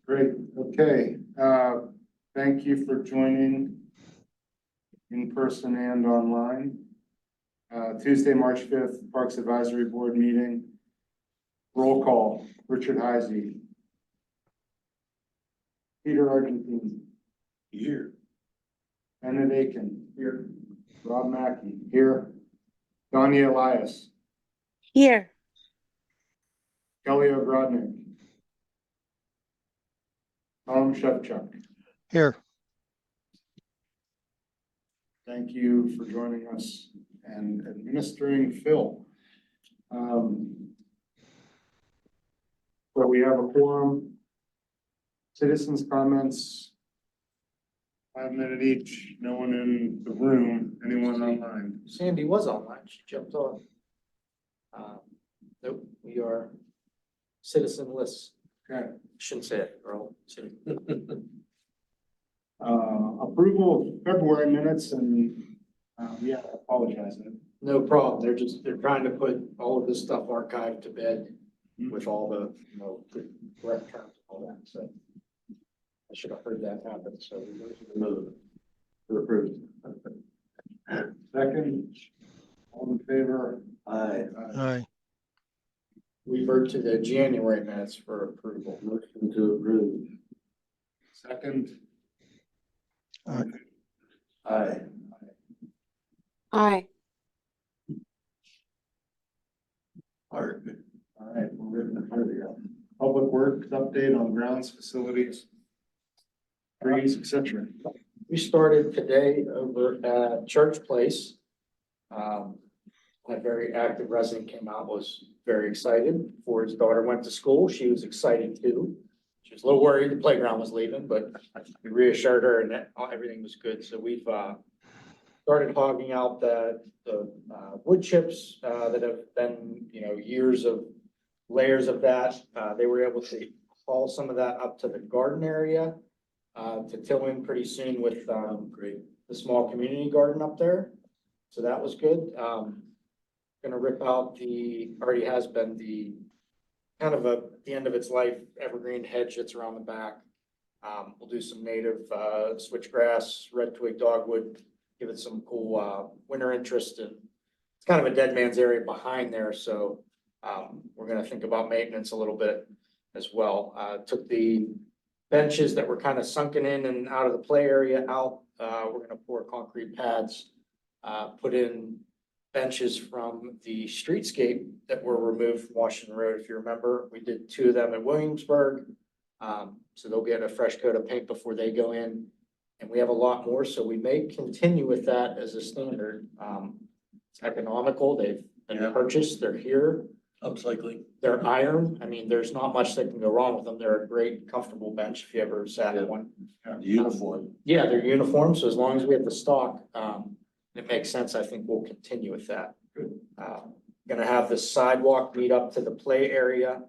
Great, okay. Thank you for joining in person and online. Tuesday, March 5th, Parks Advisory Board meeting. Roll call, Richard Heisey. Peter Argentine. Here. Bennett Aiken. Here. Rob Mackey. Here. Donnie Elias. Here. Kelly Ogrodnik. Tom Shevchuk. Here. Thank you for joining us and administering Phil. So we have a quorum. Citizens' comments. 5 minutes each. No one in the room. Anyone online? Sandy was online, she jumped on. Nope, we are citizenless, Okay. shouldn't say it, girl. Approval of February minutes and, yeah, I apologize. No problem, they're trying to put all of this stuff archived to bed with all the, the correct terms and all that, so. I should have heard that happen, so we go to the move. They're approved. Second, all in favor? Aye. Aye. We revert to the January minutes for approval. Motion to approve. Second. Aye. Aye. Aye. All right, we're written in front of you. Public Works update on grounds, facilities, trees, etc. We started today over at Church Place. A very active resident came out, was very excited before his daughter went to school. She was excited too. She was a little worried the playground was leaving, but we reassured her and that everything was good. So we've started hogging out the wood chips that have been, years of layers of that. They were able to haul some of that up to the garden area to till in pretty soon with the small community garden up there. So that was good. Gonna rip out already has been the kind of the end of its life evergreen hedge that's around the back. We'll do some native switchgrass, red twig dogwood, give it some cool winter interest, and it's kind of a dead man's area behind there. So we're gonna think about maintenance a little bit as well. Took the benches that were kind of sunken in and out of the play area out. We're gonna pour concrete pads, put in benches from the streetscape that were removed from Washington Road. If you remember, we did 2 of them in Williamsburg. So they'll get a fresh coat of paint before they go in. And we have a lot more, so we may continue with that as a standard. It's economical, they've been purchased, they're here. Upcycling. They're iron. I mean, there's not much that can go wrong with them. They're a great, comfortable bench if you ever sat in one. Uniform. Yeah, they're uniform, so as long as we have the stock, it makes sense. I think we'll continue with that. Gonna have the sidewalk lead up to the play area,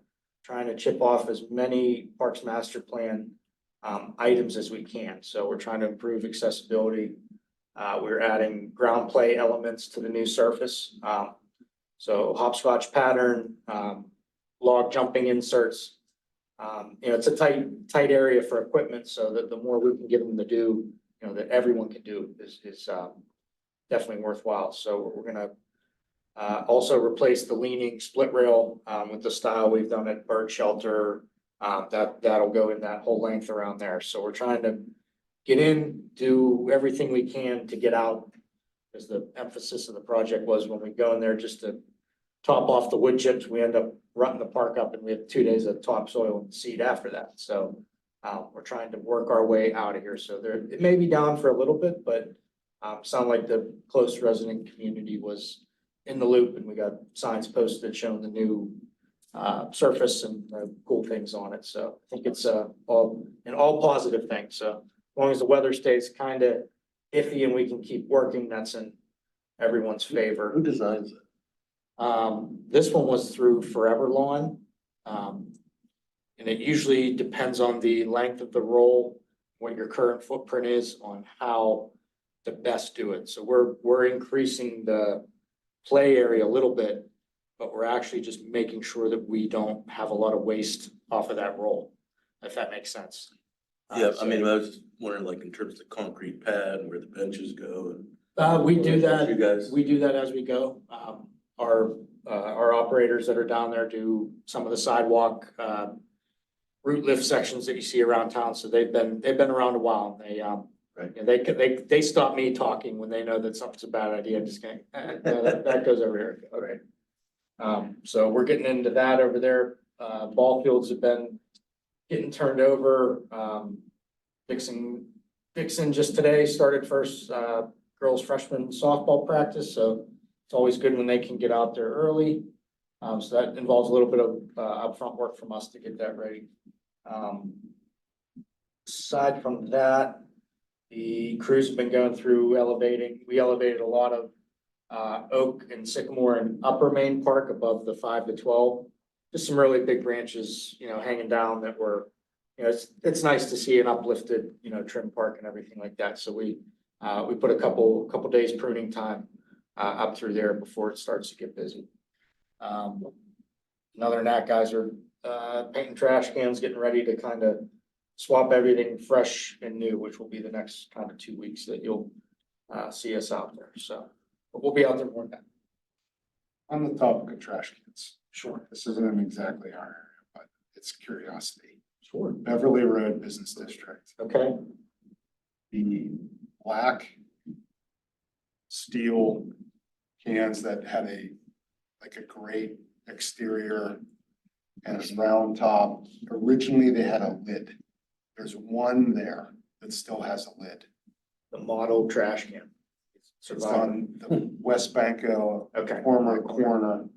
trying to chip off as many Parks Master Plan items as we can. So we're trying to improve accessibility. We're adding ground play elements to the new surface. So hopscotch pattern, log jumping inserts. It's a tight area for equipment, so that the more we can give them to do, that everyone can do is definitely worthwhile. So we're gonna also replace the leaning split rail with the style we've done at Bird Shelter. That'll go in that whole length around there. So we're trying to get in, do everything we can to get out. Because the emphasis of the project was when we go in there just to top off the wood chips, we end up rutting the park up and we have 2 days of topsoil and seed after that. So we're trying to work our way out of here. So it may be down for a little bit, but sound like the close resident community was in the loop and we got signs posted showing the new surface and cool things on it. So I think it's all positive things. So as long as the weather stays kind of iffy and we can keep working, that's in everyone's favor. Who designs it? This one was through Forever Lawn. And it usually depends on the length of the roll, what your current footprint is on how to best do it. So we're increasing the play area a little bit, but we're actually just making sure that we don't have a lot of waste off of that roll. if that makes sense. Yeah, I So- mean, I was just wondering, like, in terms of the concrete pad and where the benches go and. We do that. You guys, We do that as we go. Our operators that are down there do some of the sidewalk, route lift sections that you see around town. So they've been around a while. They, Right. and they stop me talking when they know that something's a bad idea. I'm just going, no, that goes over here. All right. So we're getting into that over there. Ball fields have been getting turned over. Dixon just today started first, girls freshman softball practice, so it's always good when they can get out there early. So that involves a little bit of upfront work from us to get that ready. Aside from that, the crews have been going through elevating. We elevated a lot of oak and sycamore in Upper Main Park above the 5 to 12. Just some really big branches, hanging down that were, it's nice to see an uplifted, trim park and everything like that. So we put a couple days pruning time up through there before it starts to get busy. Other than that, guys are painting trash cans, getting ready to kind of swap everything fresh and new, which will be the next kind of 2 weeks that you'll see us out there. So, but we'll be out there more than that. On the topic of trash cans, Sure. this isn't exactly our area, but it's curiosity. Sure. Beverly Road Business District, Okay. the black steel cans that had a great exterior and a round top. Originally, they had a lid. There's one there that still has a lid. The model trash can. It's on the West Banco Okay. former corner.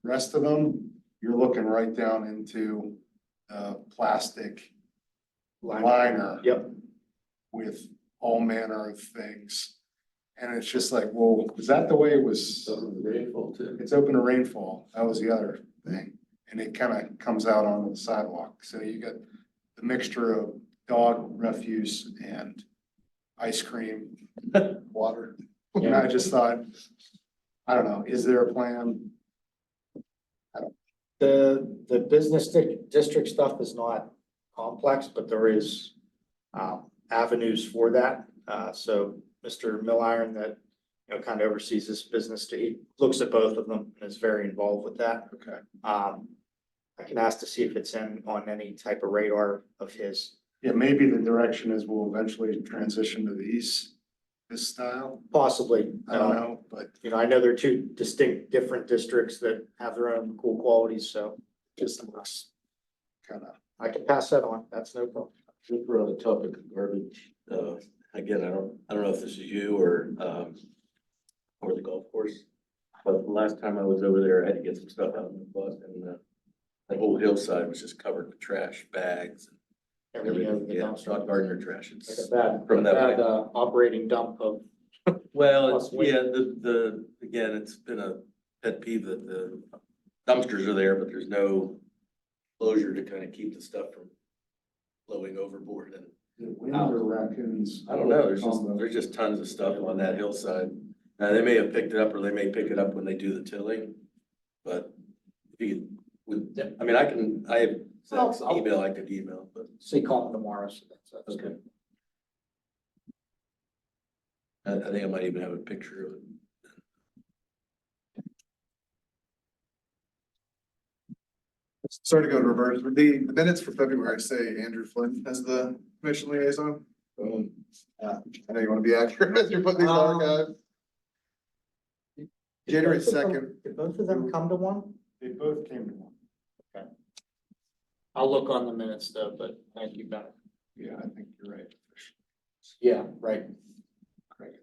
The rest of them, you're looking right down into plastic liner Yep. with all manner of things. And it's just like, well, is that the way it was? Rainfall too. It's open to rainfall. That was the other thing. And it kind of comes out onto the sidewalk. So you get the mixture of dog refuse and ice cream, water. And I just thought, I don't know, is there a plan? The business district stuff is not complex, but there is avenues for that. So Mr. Milliron that, kind of oversees this business, he looks at both of them and is very involved with that. Okay. I can ask to see if it's on any type of radar of his. Yeah, maybe the direction is we'll eventually transition to this style. Possibly. I don't know, but I know they're two distinct, different districts that have their own cool qualities, so just looks kind of. I can pass that on. That's no problem. Since we're on the topic of garbage, again, I don't know if this is you or the golf course. But the last time I was over there, I had to get some stuff out of the bus and that whole hillside was just covered with trash bags. And Everything over everything, the yeah, dumpster. it's not Gardner trash, Like it's. a bad, From that bad, way. operating dump of, Well, Plus weight. yeah, again, it's been a pet peeve that the dumpsters are there, but there's no closure to kind of keep the stuff from blowing overboard and. Wind or raccoons? I don't know, there's just tons of stuff on that hillside. Now, they may have picked it up or they may pick it up when they do the tilling. But if you could, I mean, I have Zach's I'll- email, I could email, but. say call them tomorrow, so that's Okay. good. I think I might even have a picture of it. Sorry to go to reverse, but the minutes for February say Andrew Flynn as the commission liaison. I know you want to be accurate as you're putting these archives. January Did both of them- 2nd. Did both of them come to one? They both came to one. I'll look on the minutes though, but thank you, Ben. Yeah, I think you're right. Yeah, right. Craig.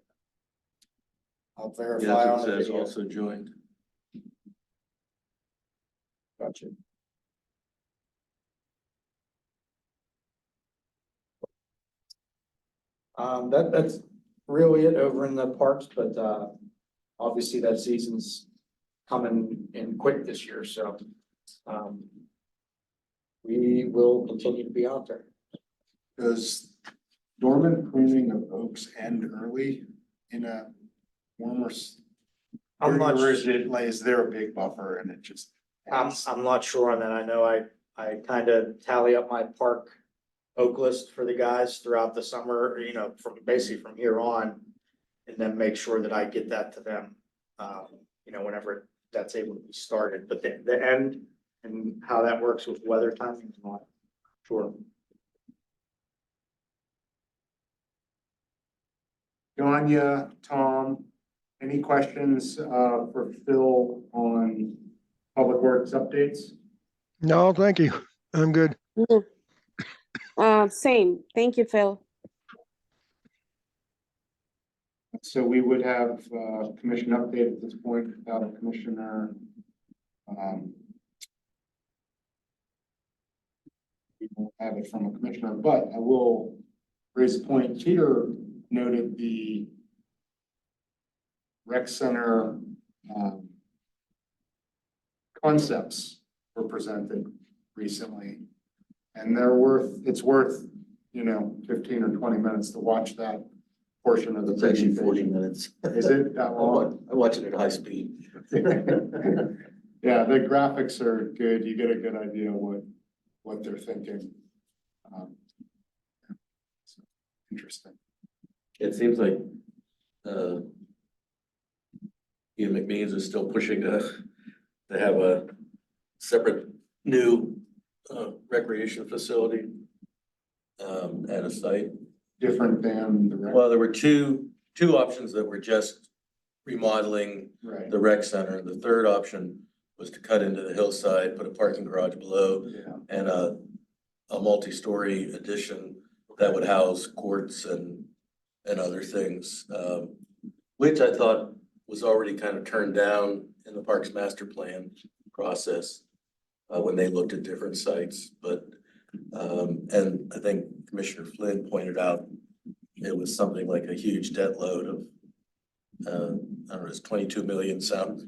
I'll Yeah, verify that's on what the it says, video. also joined. Gotcha. That's really it over in the parks, but, obviously that season's coming in quick this year, so, we will continue to be out there. Does dormant pruning of oaks end early in a warmer? I'm not Or is it like, is there a big buffer and it just? I'm not sure on that. I know I kind of tally up my park oak list for the guys throughout the summer, from basically from here on. And then make sure that I get that to them, whenever that's able to be started, but the end and how that works with weather timing is not sure. Ganya, Tom, any questions, for Phil on Public Works updates? No, thank you. I'm good. No. Same. Thank you, Phil. So we would have, commission update at this point without a commissioner. We won't have it from a commissioner, but I will raise a point. Peter noted the rec center, concepts were presented recently. And it's worth, 15 or 20 minutes to watch that portion of the It's actually 40 presentation. minutes. Is it that long? I watch it at high speed. Yeah, the graphics are good. You get a good idea what they're thinking. So, interesting. It seems like, Ian McMeans is still pushing to have a separate new, recreation facility, at a site. Different than the rec, Well, there were two options that were just remodeling right? the rec center. The third option was to cut into the hillside, put a parking garage below Yeah, and a multi-story addition that would house courts and other things, which I thought was already kind of turned down in the Parks Master Plan process, when they looked at different sites, but, and I think Commissioner Flynn pointed out it was something like a huge debt load of, I don't know, it's 22 million sounds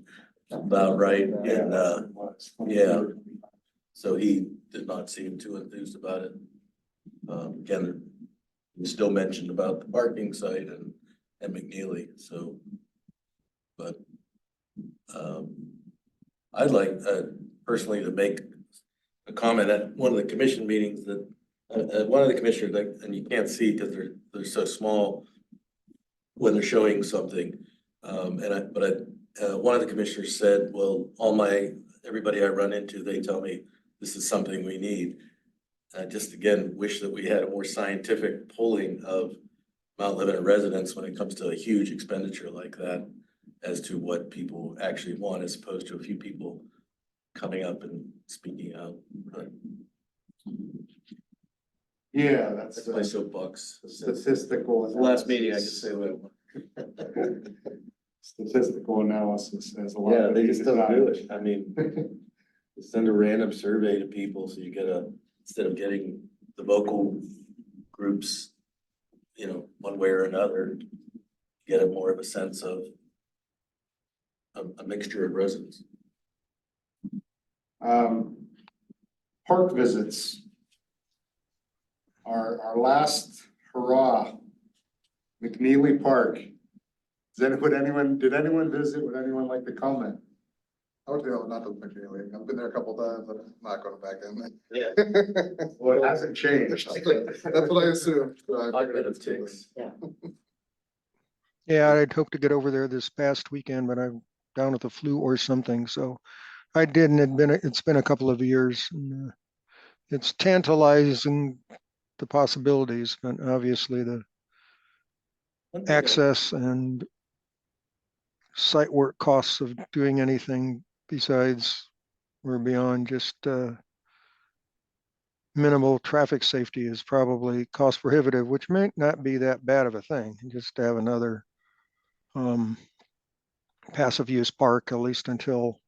about right, and, yeah. So he did not seem too enthused about it. Again, he still mentioned about the parking site and McNeely, so. But, I'd like, personally to make a comment at one of the commission meetings that, one of the commissioners, and you can't see because they're so small when they're showing something. One of the commissioners said, well, everybody I run into, they tell me this is something we need. I just again wish that we had a more scientific polling of Mount Lebanon residents when it comes to a huge expenditure like that, as to what people actually want, as opposed to a few people coming up and speaking out. Yeah, That's my soapbox. statistical. Last meeting, I could say what. Statistical analysis has a lot. Yeah, to they be just don't do desired. it. I mean, send a random survey to people, so you get instead of getting the vocal groups, one way or another, get a more of a sense of a mixture of residents. Park visits. Our last hurrah, McNeely Park. Did anyone visit? Would anyone like to comment? I would tell not to McNeely. I've been there a couple times, but I'm not going back in. Yeah. Well, it hasn't changed. That's what I assumed. So I I've figured been it's to changed. Yeah, I'd hoped to get over there this past weekend, but I'm down with the flu or something, so I didn't. It's been a couple of years. And, it's tantalizing, the possibilities, but obviously the access and site work costs of doing anything besides or beyond just minimal traffic safety is probably cost prohibitive, which may not be that bad of a thing, just to have another passive use park, at least until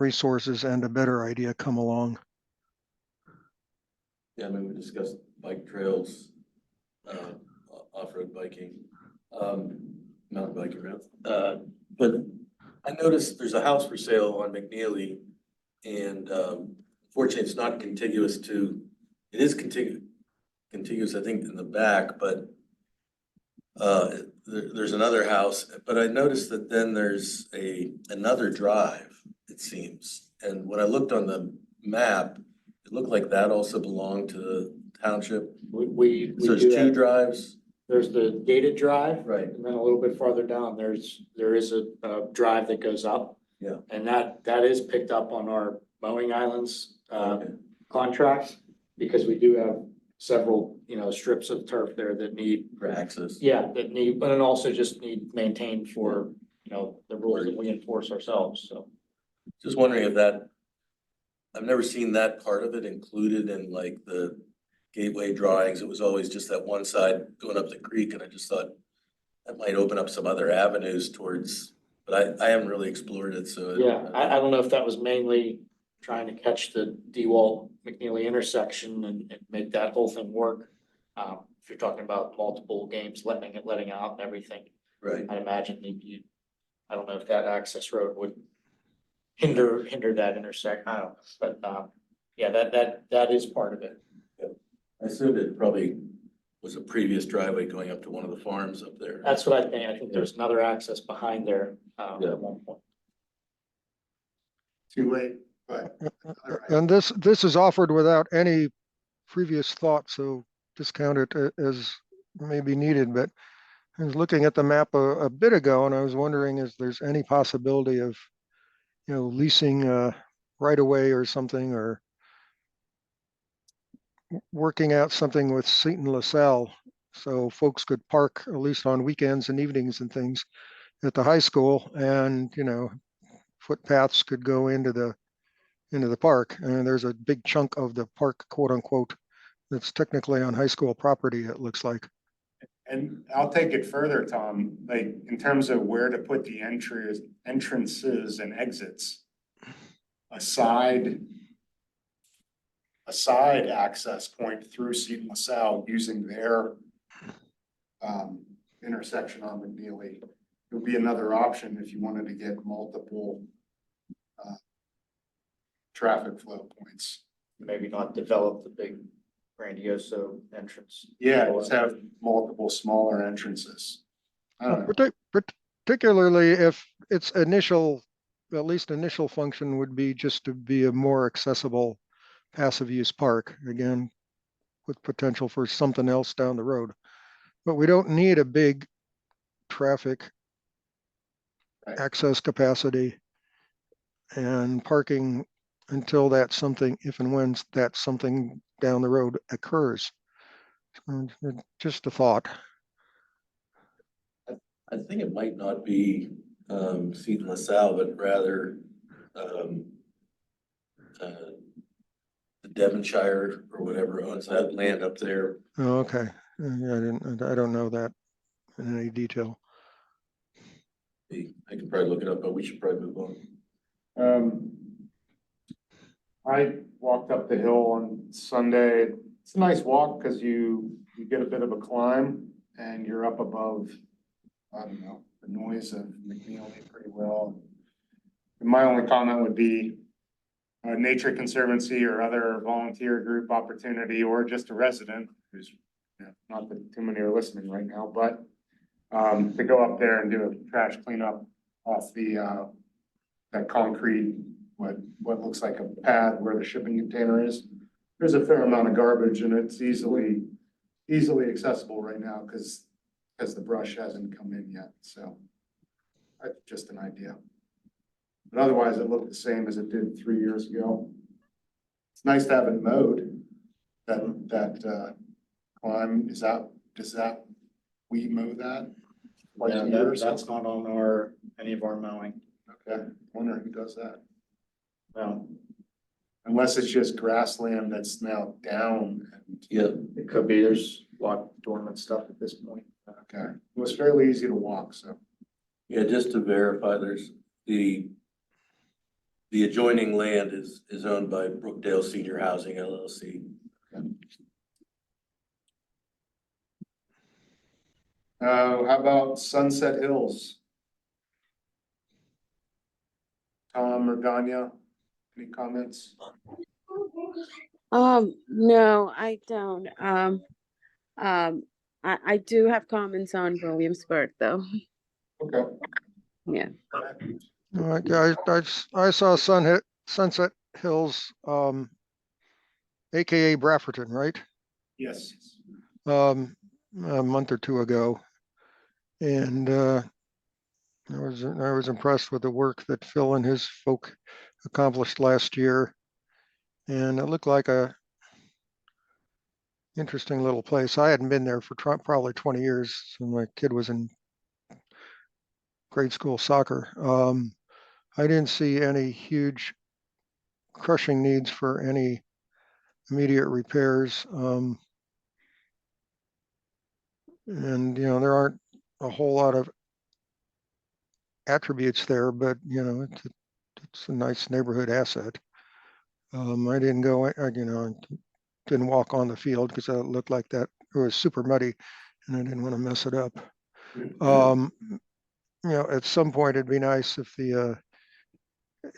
resources and a better idea come along. Yeah, I mean, we discussed bike trails, off-road biking, mountain biking routes. But I noticed there's a house for sale on McNeely, and fortunately, it's not contiguous to, it is contiguous, I think, in the back, but there's another house, but I noticed that then there's another drive, it seems. And when I looked on the map, it looked like that also belonged to the township. We So there's do two have, drives, there's the gated drive. right? And then a little bit farther down, there is a drive that goes up. Yeah. And that is picked up on our mowing islands Okay. contracts, because we do have several, strips of turf there that need, For access. that need, but it also just need maintained for, the rules that we enforce ourselves, so. Just wondering if that, I've never seen that part of it included in like the gateway drawings. It was always just that one side going up the creek, and I just thought that might open up some other avenues towards, but I haven't really explored it, so. Yeah, I don't know if that was mainly trying to catch the DeWalt McNeely intersection and make that whole thing work. If you're talking about multiple games, letting out and everything, Right. I'd imagine I don't know if that access road would hinder that intersection, I don't know, but, yeah, that is part of it. I assumed it probably was a previous driveway going up to one of the farms up there. That's what I think there's another access behind there, Yeah. at one point. Too late, but. And this is offered without any previous thought, so discount it as may be needed, but I was looking at the map a bit ago and I was wondering if there's any possibility of, leasing right away or something, or working out something with Seton LaSalle so folks could park at least on weekends and evenings and things at the high school, and footpaths could go into the park. And there's a big chunk of the park, quote unquote, that's technically on high school property, it looks like. And I'll take it further, Tom, like in terms of where to put the entrances and exits. A side access point through Seton LaSalle using their intersection on McNeely would be another option if you wanted to get multiple traffic flow points. Maybe not develop the big grandioso entrance. Yeah, just have multiple smaller entrances. I don't know. Particularly if its at least initial function would be just to be a more accessible passive use park, again, with potential for something else down the road. But we don't need a big traffic Right. access capacity and parking until that's something, if and when that something down the road occurs. So, just a thought. I think it might not be Seton LaSalle, but rather the Devonshire or whatever owns that land up there. Oh, okay. Yeah, I don't know that in any detail. I can probably look it up, but we should probably move on. I walked up the hill on Sunday. It's a nice walk because you get a bit of a climb and you're up above, I don't know, the noise of McNeely pretty well. And my only comment would be Nature Conservancy or other volunteer group opportunity, or just a resident who's, not that too many are listening right now, but to go up there and do a trash cleanup off the that concrete, what looks like a pad where the shipping container is. There's a fair amount of garbage and it's easily accessible right now because the brush hasn't come in yet, so just an idea. But otherwise, it looked the same as it did 3 years ago. It's nice to have it mowed. That climb, does that, we mow that? Twice a year or That's something? not on any of our mowing, Okay, wonder who does that. no, Unless it's just grassland that's now down and, Yeah, it could be, there's a lot of dormant stuff at this point. okay. It was fairly easy to walk, so. yeah, just to verify, there's the adjoining land is owned by Brookdale Senior Housing LLC. How about Sunset Hills? Tom or Ganya, any comments? No, I don't. I do have comments on Williamsburg though. Okay. Yeah. I saw Sunset Hills AKA Brafferton, right? Yes. A month or two ago. And I was impressed with the work that Phil and his folk accomplished last year. And it looked like a interesting little place. I hadn't been there for probably 20 years when my kid was in grade school soccer. I didn't see any huge crushing needs for any immediate repairs. And, you know, there aren't a whole lot of attributes there, but, you know, it's a nice neighborhood asset. I didn't go, you know, didn't walk on the field because it looked like that it was super muddy and I didn't want to mess it up. You know, at some point it'd be nice if the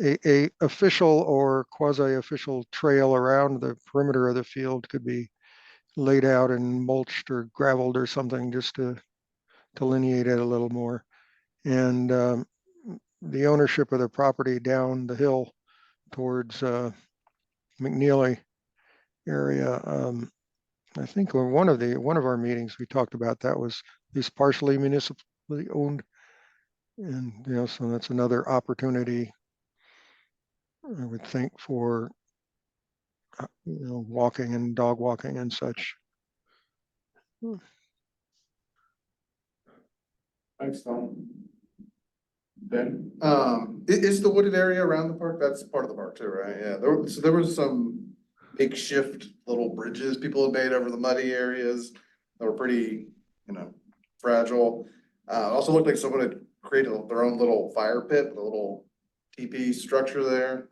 a official or quasi-official trail around the perimeter of the field could be laid out and mulched or gravelled or something just to delineate it a little more. And the ownership of the property down the hill towards McNeely area. I think one of our meetings we talked about that was at least partially municipally owned, and you know, so that's another opportunity I would think for you know, walking and dog walking and such. Thanks, Tom. Ben? Is the wooded area around the park, that's part of the park too, right? Yeah, there was some makeshift little bridges people had made over the muddy areas that were pretty, you know, fragile. It also looked like someone had created their own little fire pit, a little teepee structure there.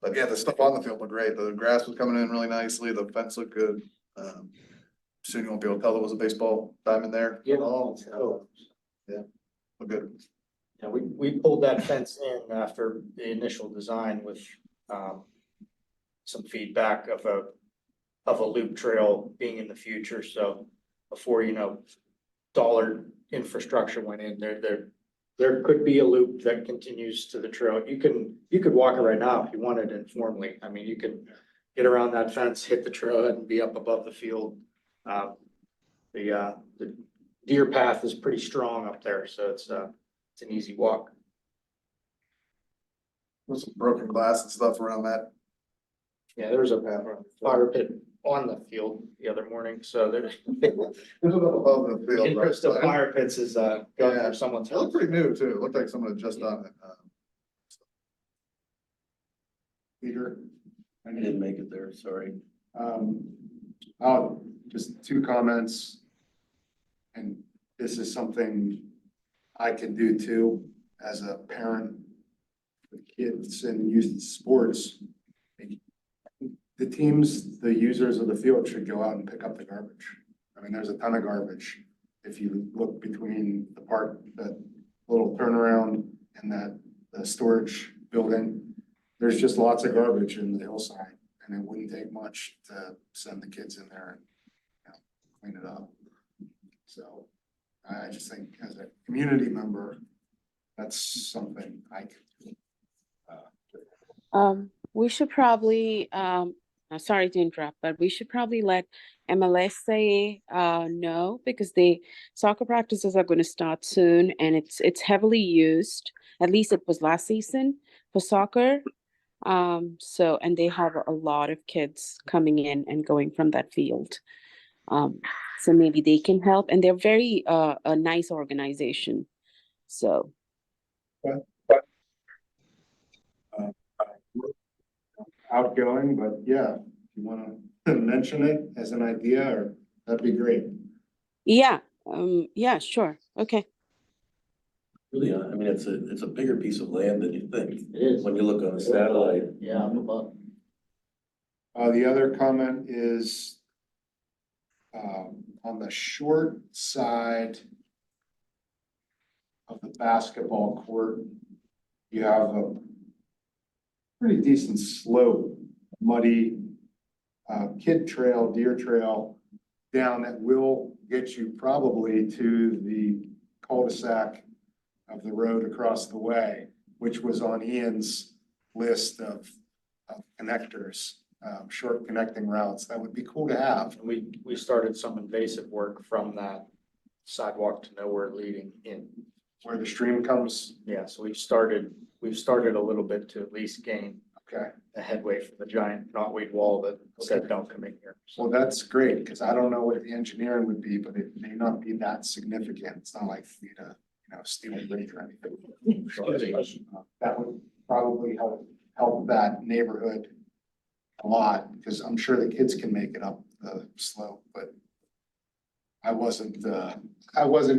But yeah, the stuff on the field looked great. The grass was coming in really nicely. The fence looked good. Soon you won't be able to tell there was a baseball diamond there. Yeah. Looked good. Yeah, we pulled that fence in after the initial design with, some feedback of a loop trail being in the future, so before, you know, dollar infrastructure went in there could be a loop that continues to the trail. You could walk it right now if you wanted informally. I mean, you could get around that fence, hit the trail and be up above the field. The deer path is pretty strong up there, so it's an easy walk. There's some broken glass and stuff around that. Yeah, there was a fire pit on the field the other morning, so there's There's one up above the field, right? interest of fire pits is going Yeah. for someone's It looked house. pretty new too. It looked like someone had just done it. Peter? I didn't make it there, sorry. Just two comments. And this is something I can do too, as a parent with kids and youth sports. The teams, the users of the field should go out and pick up the garbage. I mean, there's a ton of garbage. If you look between the park, that little turnaround and the storage building, there's just lots of garbage in the hillside, and it wouldn't take much to send the kids in there and, you know, clean it up. So I just think as a community member, that's something I could do. We should probably, sorry to interrupt, but we should probably let MLSA know, because the soccer practices are going to start soon and it's heavily used. At least it was last season for soccer. So, and they have a lot of kids coming in and going from that field. So maybe they can help, and they're very a nice organization. So. Outgoing, but yeah, if you wanna mention it as an idea, or that'd be great. Yeah, yeah, sure. Okay. Really, I mean, it's a bigger piece of land than you think, It is. when you look on a satellite. Yeah, up above. The other comment is on the short side of the basketball court, you have a pretty decent slope, muddy kid trail, deer trail down that will get you probably to the cul-de-sac of the road across the way, which was on Ian's list of connectors. short connecting routes. That would be cool to have. And we started some invasive work from that sidewalk to nowhere leading in. Where the stream comes, Yeah, so we've started a little bit to at least gain okay. a headway from the giant knotweed wall that said, don't come in here. Well, that's great, because I don't know what the engineering would be, but it may not be that significant. It's not like for you to, steal a bridge or anything. That would probably help that neighborhood a lot, because I'm sure the kids can make it up the slope, but I wasn't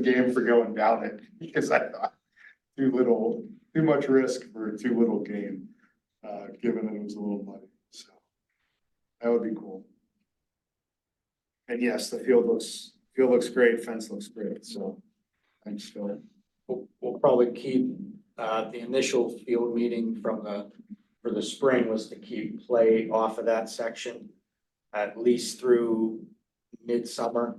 game for going down it, because I thought too much risk for too little gain, given that it was a little muddy, so that would be cool. And yes, the field looks great, fence looks great, so thanks, Phil. We'll probably keep, the initial field meeting for the spring was to keep play off of that section at least through midsummer.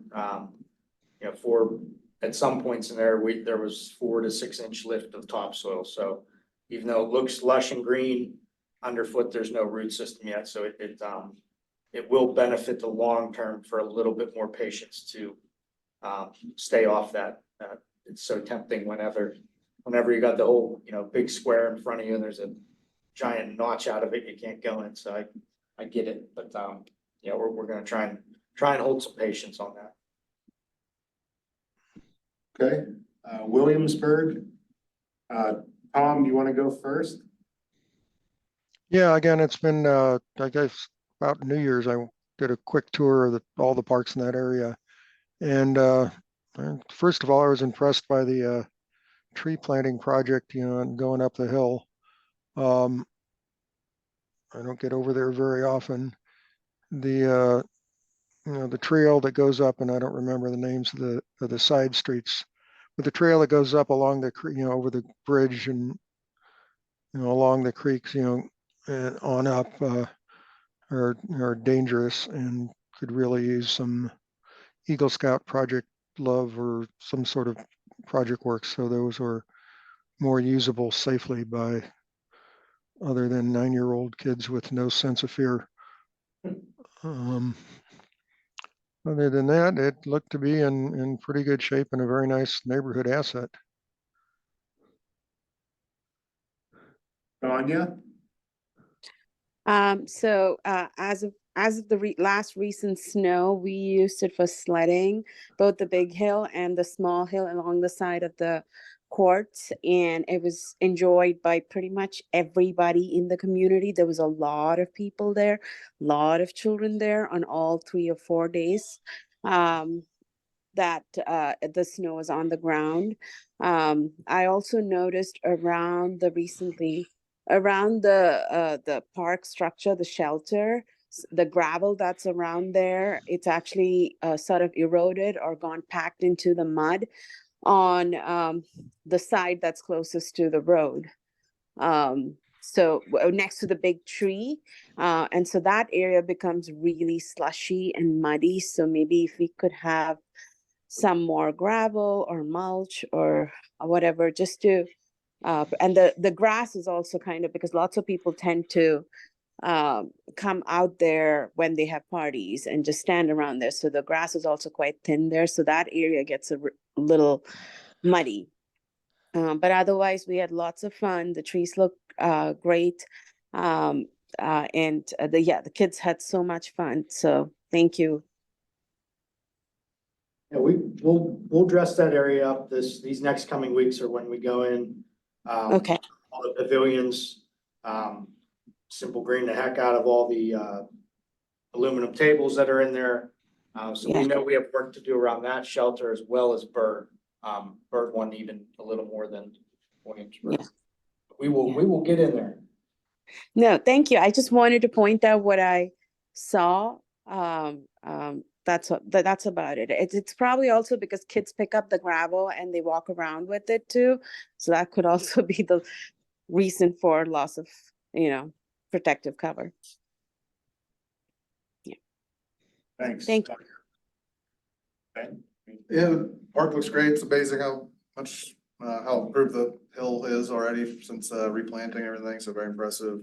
At some points in there, there was 4 to 6 inch lift of topsoil. So even though it looks lush and green underfoot, there's no root system yet. So it will benefit the long term for a little bit more patience to stay off that. It's so tempting whenever you got the whole, big square in front of you and there's a giant notch out of it, you can't go in. So I get it, but we're gonna try and hold some patience on that. Okay, Williamsburg. Tom, do you want to go first? Yeah, again, it's been, I guess about New Year's, I did a quick tour of all the parks in that area. And first of all, I was impressed by the tree planting project, and going up the hill. I don't get over there very often. The trail that goes up, and I don't remember the names of the side streets, but the trail that goes up along the over the bridge and along the creeks, and on up, are dangerous and could really use some Eagle Scout project love or some sort of project work. So those were more usable safely by other than 9-year-old kids with no sense of fear. Other than that, it looked to be in pretty good shape and a very nice neighborhood asset. Tanya? As of the last recent snow, we used it for sledding, both the big hill and the small hill along the side of the courts, and it was enjoyed by pretty much everybody in the community. There was a lot of people there, a lot of children there on all 3 or 4 days that the snow was on the ground. I also noticed around the park structure, the shelter, the gravel that's around there, it's actually sort of eroded or gone packed into the mud on the side that's closest to the road. So next to the big tree. And so that area becomes really slushy and muddy. So maybe if we could have some more gravel or mulch or whatever, just to, and the grass is also kind of, because lots of people tend to come out there when they have parties and just stand around there. So the grass is also quite thin there. So that area gets a little muddy. But otherwise, we had lots of fun. The trees look great. And the kids had so much fun. So thank you. Yeah, we'll dress that area up these next coming weeks, or when we go in. Okay. All the pavilions, Simple Green the heck out of all the aluminum tables that are in there. So we know we have work to do around that shelter as well as Bird. Bird one even a little more than Williamsburg. Yeah. We will get in there. No, thank you. I just wanted to point out what I saw. That's about it. It's probably also because kids pick up the gravel and they walk around with it too. So that could also be the reason for loss of, protective cover. Yeah. Thanks. Thank you. Ben? Yeah, the park looks great. It's amazing how how improved the hill is already since replanting everything. So very impressive.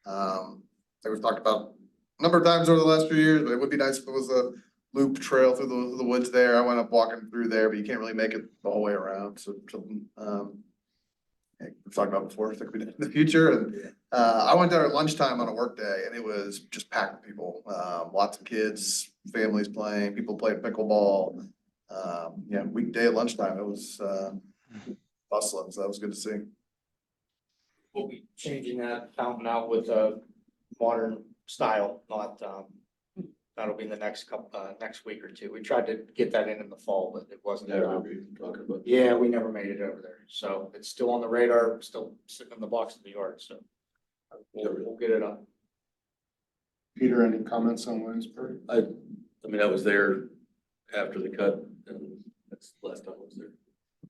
Like we've talked about number of times over the last few years, but it would be nice if it was a loop trail through the woods there. I went up walking through there, but you can't really make it the whole way around, so, we've talked about before, so it could be in the future, and, I went there at lunchtime on a work day, and it was just packed with people, lots of kids, families playing, people playing pickleball. Yeah, weekday at lunchtime, it was, bustling, so that was good to see. We'll be changing that fountain out with a modern style, not, that'll be in the next next week or two. We tried to get that in the fall, but it wasn't. I remember you talking about. Yeah, we never made it over there, so it's still on the radar, still sitting in the box in the yard, so. We'll get it up. Peter, any comments on Williamsburg? I mean, I was there after the cut, and that's the last time I was there.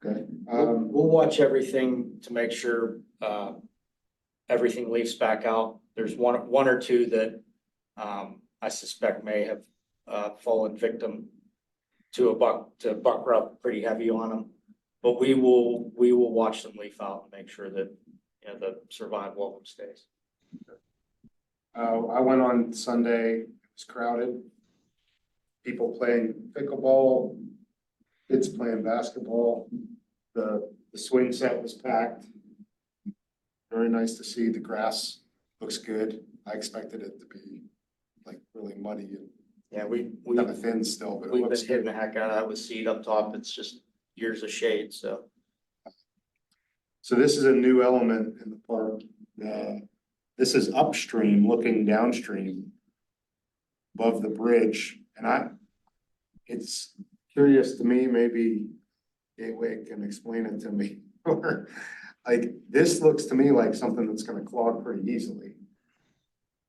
Okay, We'll watch everything to make sure, everything leaks back out. There's one or two that, I suspect may have, fallen victim to buck rub pretty heavy on them. But we will watch them leaf out and make sure that, you know, the survival of them stays. I went on Sunday, it was crowded. People playing pickleball, kids playing basketball. The swing set was packed. Very nice to see. The grass looks good. I expected it to be like really muddy and Yeah, we kind of thin still, but it we've been looks hitting good. the heck out of that with seed up top. It's just years of shade, so. So this is a new element in the park. This is upstream, looking downstream above the bridge, and it's curious to me, maybe Gateway can explain it to me. Or like, this looks to me like something that's gonna clog pretty easily.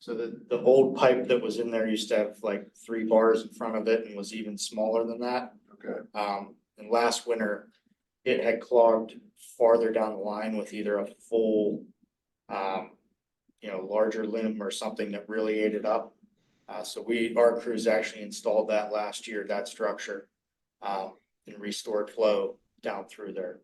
So the old pipe that was in there used to have like 3 bars in front of it and was even smaller than that. Okay, And last winter, it had clogged farther down the line with either a full, larger limb or something that really ate it up. So our crews actually installed that last year, that structure, and restored flow down through there.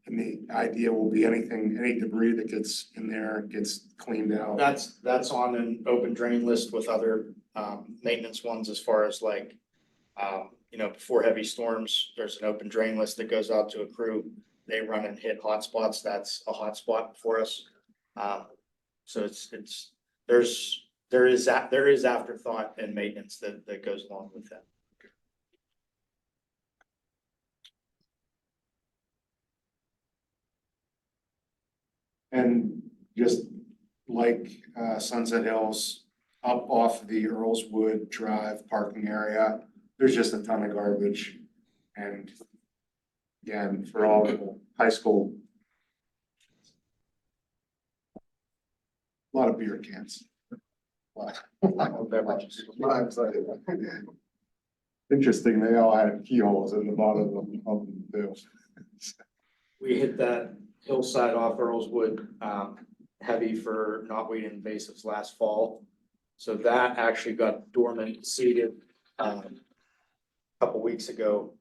and the idea will be any debris that gets in there gets cleaned out. That's on an open drain list with other, maintenance ones as far as like, before heavy storms, there's an open drain list that goes out to a crew. They run and hit hotspots. That's a hotspot for us. So there is afterthought and maintenance that goes along with that. And just like Sunset Hills, up off the Earlswood Drive parking area, there's just a ton of garbage. And again, for all the high school, a lot of beer cans. A lot of beverages. Interesting, they all had keyholes in the bottom of them too. We hit that hillside off Earlswood, heavy for knotweed invasives last fall. So that actually got dormant seeded, a couple weeks ago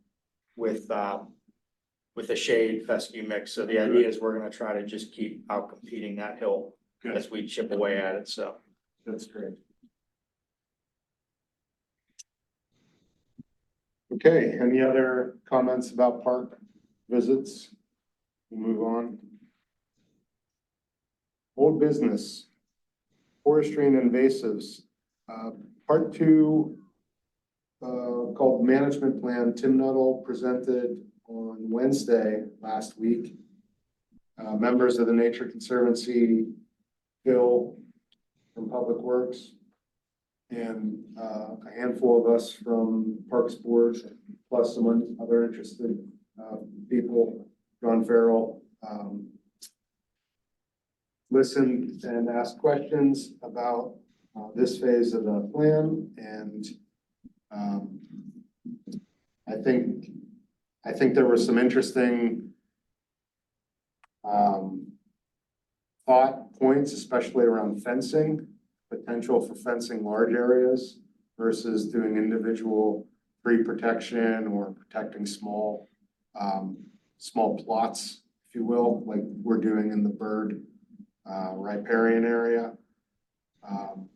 with a shade fescue mix. So the idea is we're gonna try to just keep out competing that hill as we chip away at it, so. That's great. Okay, any other comments about park visits? We'll move on. Old business, forestry and invasives, part 2, called management plan. Tim Nuttall presented on Wednesday last week. Members of the Nature Conservancy, Phil from Public Works, and a handful of us from Parks Board, plus some other interested people, John Farrell, listened and asked questions about this phase of the plan, and I think there were some interesting thought points, especially around fencing, potential for fencing large areas versus doing individual tree protection or protecting small plots, if you will, like we're doing in the bird riparian area. um,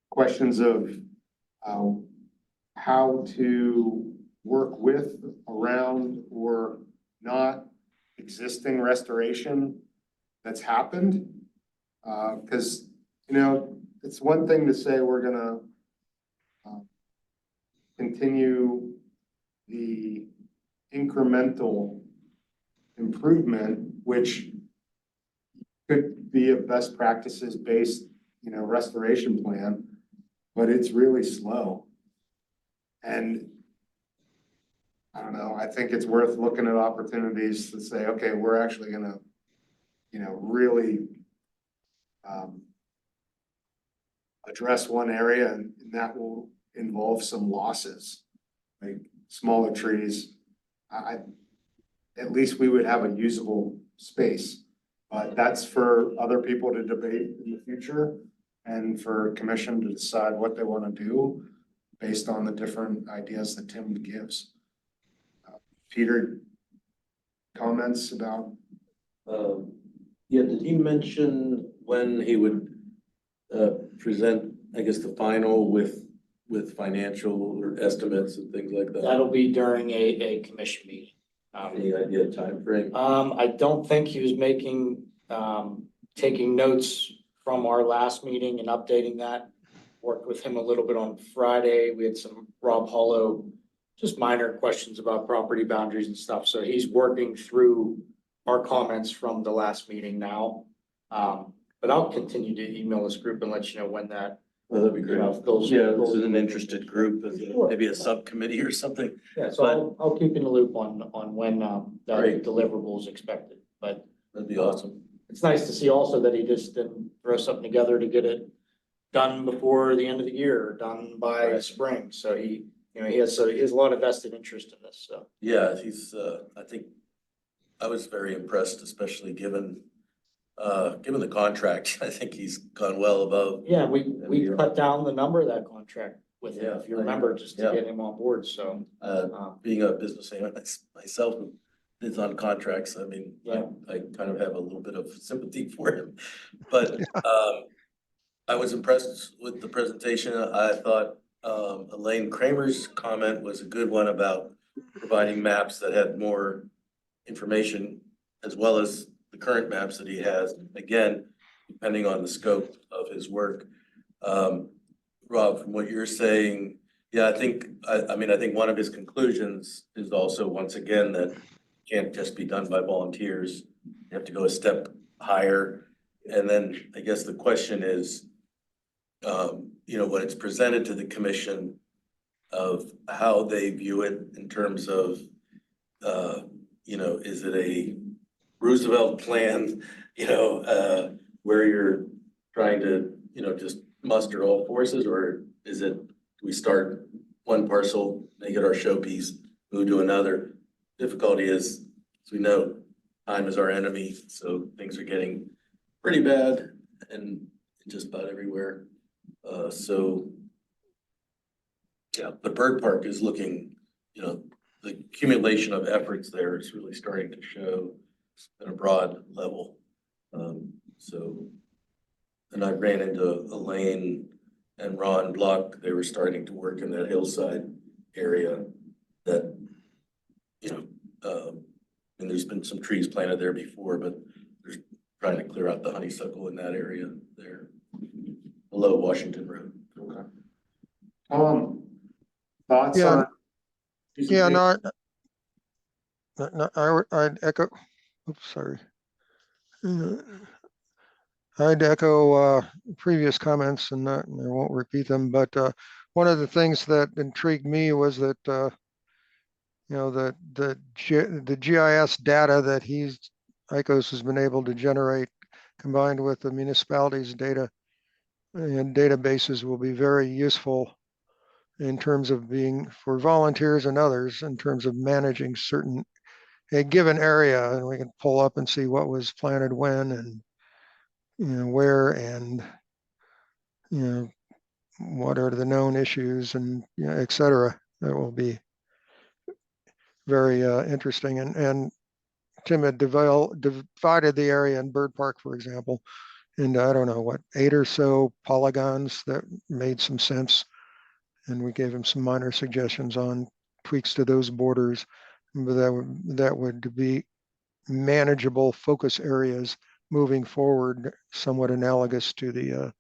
questions of how to work with, around, or not existing restoration that's happened. Because, you know, it's one thing to say we're gonna continue the incremental improvement, which could be a best practices based, you know, restoration plan, but it's really slow. And I don't know, I think it's worth looking at opportunities to say, okay, we're actually gonna, you know, really address one area, and that will involve some losses, like smaller trees. At least we would have a usable space, but that's for other people to debate in the future and for commission to decide what they want to do based on the different ideas that Tim gives. Peter, comments about? Yeah, did he mention when he would present, I guess, the final with financial or estimates and things like that? That'll be during a commission meeting. Any idea of timeframe? I don't think he was making, taking notes from our last meeting and updating that. Worked with him a little bit on Friday. We had some Rob Hollow, just minor questions about property boundaries and stuff. So he's working through our comments from the last meeting now. But I'll continue to email this group and let you know when that, Well, that'd be you great. know, those. Yeah, this is an interested group, maybe a subcommittee or something. Yeah, so I'll keep you in the loop on when, the Great. deliverable is expected, but That'd be awesome. it's nice to see also that he just didn't throw something together to get it done before the end of the year, done by Right. spring. So he, you know, he has a lot of vested interest in this, so. Yeah, he's, I think, I was very impressed, especially given the contract. I think he's gone well above. Yeah, we cut down the number of that contract with him, Yeah, if you I- remember, just to yeah. get him on board, so. Being a business owner myself, is on contracts, I mean, Yeah. I kind of have a little bit of sympathy for him. But I was impressed with the presentation. I thought Elaine Kramer's comment was a good one about providing maps that had more information, as well as the current maps that he has, again, depending on the scope of his work. Rob, from what you're saying, yeah, I mean, I think one of his conclusions is also, once again, that can't just be done by volunteers. You have to go a step higher. And then I guess the question is, you know, when it's presented to the commission, of how they view it in terms of, you know, is it a Roosevelt plan, you know, where you're trying to, you know, just muster all forces, or is it, we start one parcel, make it our showpiece, move to another? Difficulty is, as we know, time is our enemy, so things are getting pretty bad and just about everywhere. So yeah, the bird park is looking, you know, the accumulation of efforts there is really starting to show at a broad level. So, and I ran into Elaine and Ron Block. They were starting to work in that hillside area that, you know, and there's been some trees planted there before, but they're trying to clear out the honeysuckle in that area there below Washington Road. Okay. Thoughts Yeah. on? Yeah, I'd echo, oops, sorry. I'd echo previous comments and I won't repeat them, but one of the things that intrigued me was that you know, the GIS data that ICOS has been able to generate, combined with the municipality's data and databases, will be very useful in terms of being, for volunteers and others, in terms of managing a given area, and we can pull up and see what was planted when and, you know, where, and, you know, what are the known issues, and, you know, et cetera. That will be very interesting. And Tim had divided the area in Bird Park, for example, into, I don't know, what, 8 or so polygons that made some sense. And we gave him some minor suggestions on tweaks to those borders. But that would be manageable focus areas moving forward, somewhat analogous to the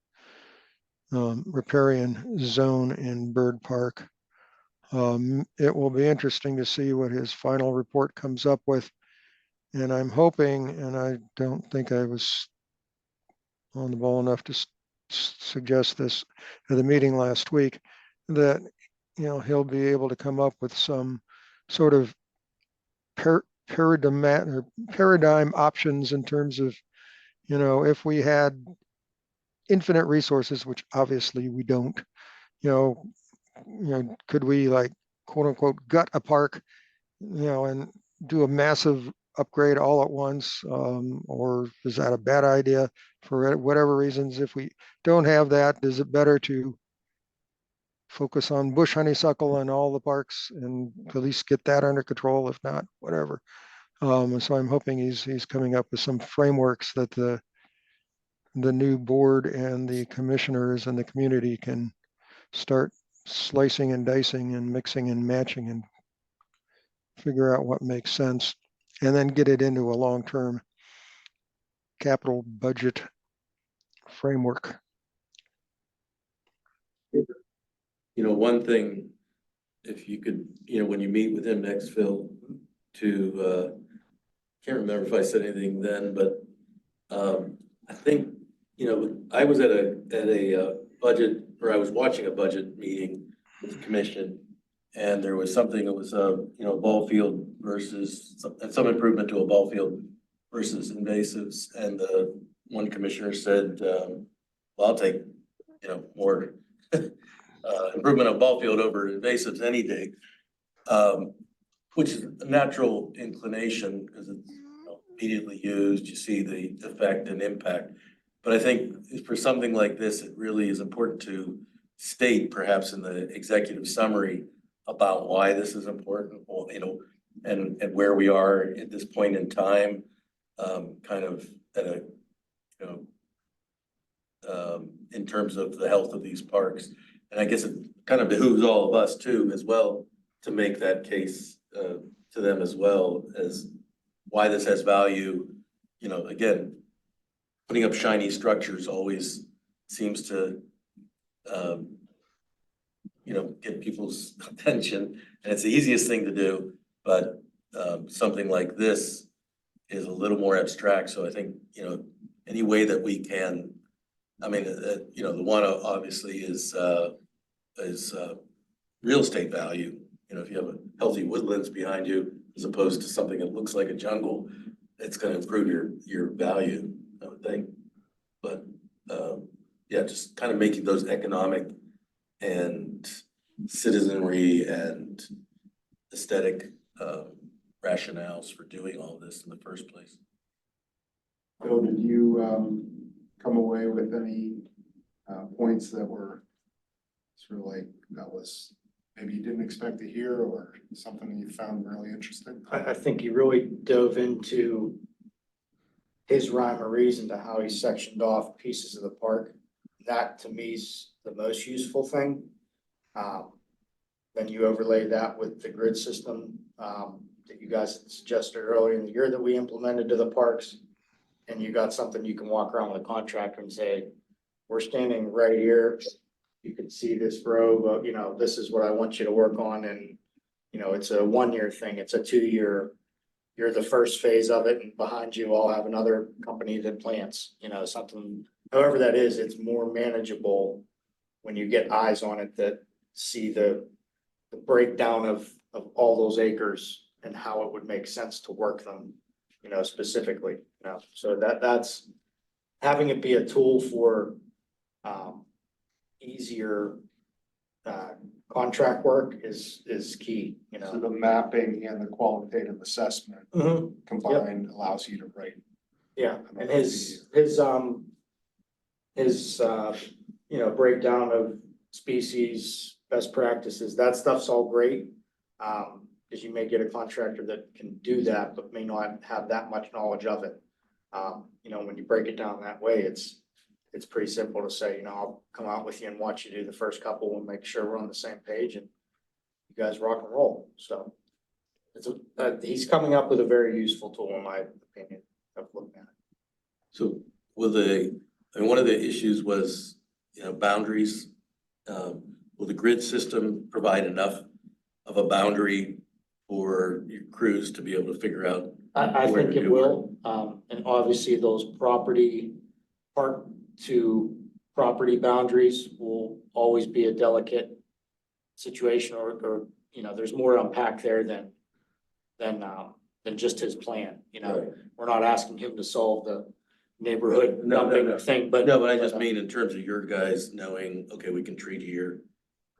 riparian zone in Bird Park. It will be interesting to see what his final report comes up with. And I'm hoping, and I don't think I was on the ball enough to suggest this at the meeting last week, that, you know, he'll be able to come up with some sort of paradigm options in terms of, you know, if we had infinite resources, which obviously we don't, you know, could we, like, quote unquote, gut a park, you know, and do a massive upgrade all at once, or is that a bad idea for whatever reasons? If we don't have that, is it better to focus on bush honeysuckle in all the parks and at least get that under control? If not, whatever. So I'm hoping he's coming up with some frameworks that the new board and the commissioners and the community can start slicing and dicing and mixing and matching and figure out what makes sense, and then get it into a long-term capital budget framework. You know, one thing, if you could, you know, when you meet with him next, Phil, to, can't remember if I said anything then, but, I think, you know, I was at a budget, or I was watching a budget meeting with the commission, and there was something that was, you know, ball field versus, some improvement to a ball field versus invasives, and the one commissioner said, well, I'll take, you know, more improvement of ball field over invasives any day, which is a natural inclination because it's, you know, immediately used, you see the effect and impact. But I think for something like this, it really is important to state, perhaps in the executive summary, about why this is important, or, you know, and where we are at this point in time, kind of at a, you know, in terms of the health of these parks. And I guess it kind of behooves all of us too, as well, to make that case to them as well as why this has value. You know, again, putting up shiny structures always seems to, you know, get people's attention, and it's the easiest thing to do, but something like this is a little more abstract. So I think, you know, any way that we can, I mean, you know, the one obviously is real estate value. You know, if you have a healthy woodlands behind you, as opposed to something that looks like a jungle, it's gonna improve your value, I would think. But, yeah, just kind of making those economic and citizenry and aesthetic rationales for doing all this in the first place. Bill, did you come away with any points that were sort of like, that was maybe you didn't expect to hear, or something you found really interesting? I think he really dove into his rhyme or reason to how he sectioned off pieces of the park. That to me is the most useful thing. Then you overlay that with the grid system that you guys had suggested earlier in the year that we implemented to the parks. And you got something you can walk around with a contractor and say, we're standing right here. You can see this row, you know, this is what I want you to work on. And, you know, it's a 1-year thing. It's a 2-year. You're the first phase of it, and behind you, I'll have another company that plants, you know, something, however that is, it's more manageable when you get eyes on it that see the breakdown of all those acres and how it would make sense to work them, you know, specifically, you know, so that's having it be a tool for easier contract work is key, you So know. the mapping and the qualitative assessment combined allows you to write. Yeah, and his you know, breakdown of species, best practices, that stuff's all great. because you may get a contractor that can do that, but may not have that much knowledge of it. You know, when you break it down that way, it's pretty simple to say, you know, I'll come out with you and watch you do the first couple and make sure we're on the same page and you guys rock and roll. So he's coming up with a very useful tool, in my opinion, of looking at it. So one of the issues was, boundaries. Will the grid system provide enough of a boundary for your crews to be able to figure out? I Where think to it do will, and obviously those part to property boundaries will always be a delicate situation, or, there's more to unpack there than just his plan, Right. We're not asking him to solve the neighborhood No, dumping thing, but. No, but I just mean in terms of your guys knowing, okay, we can treat here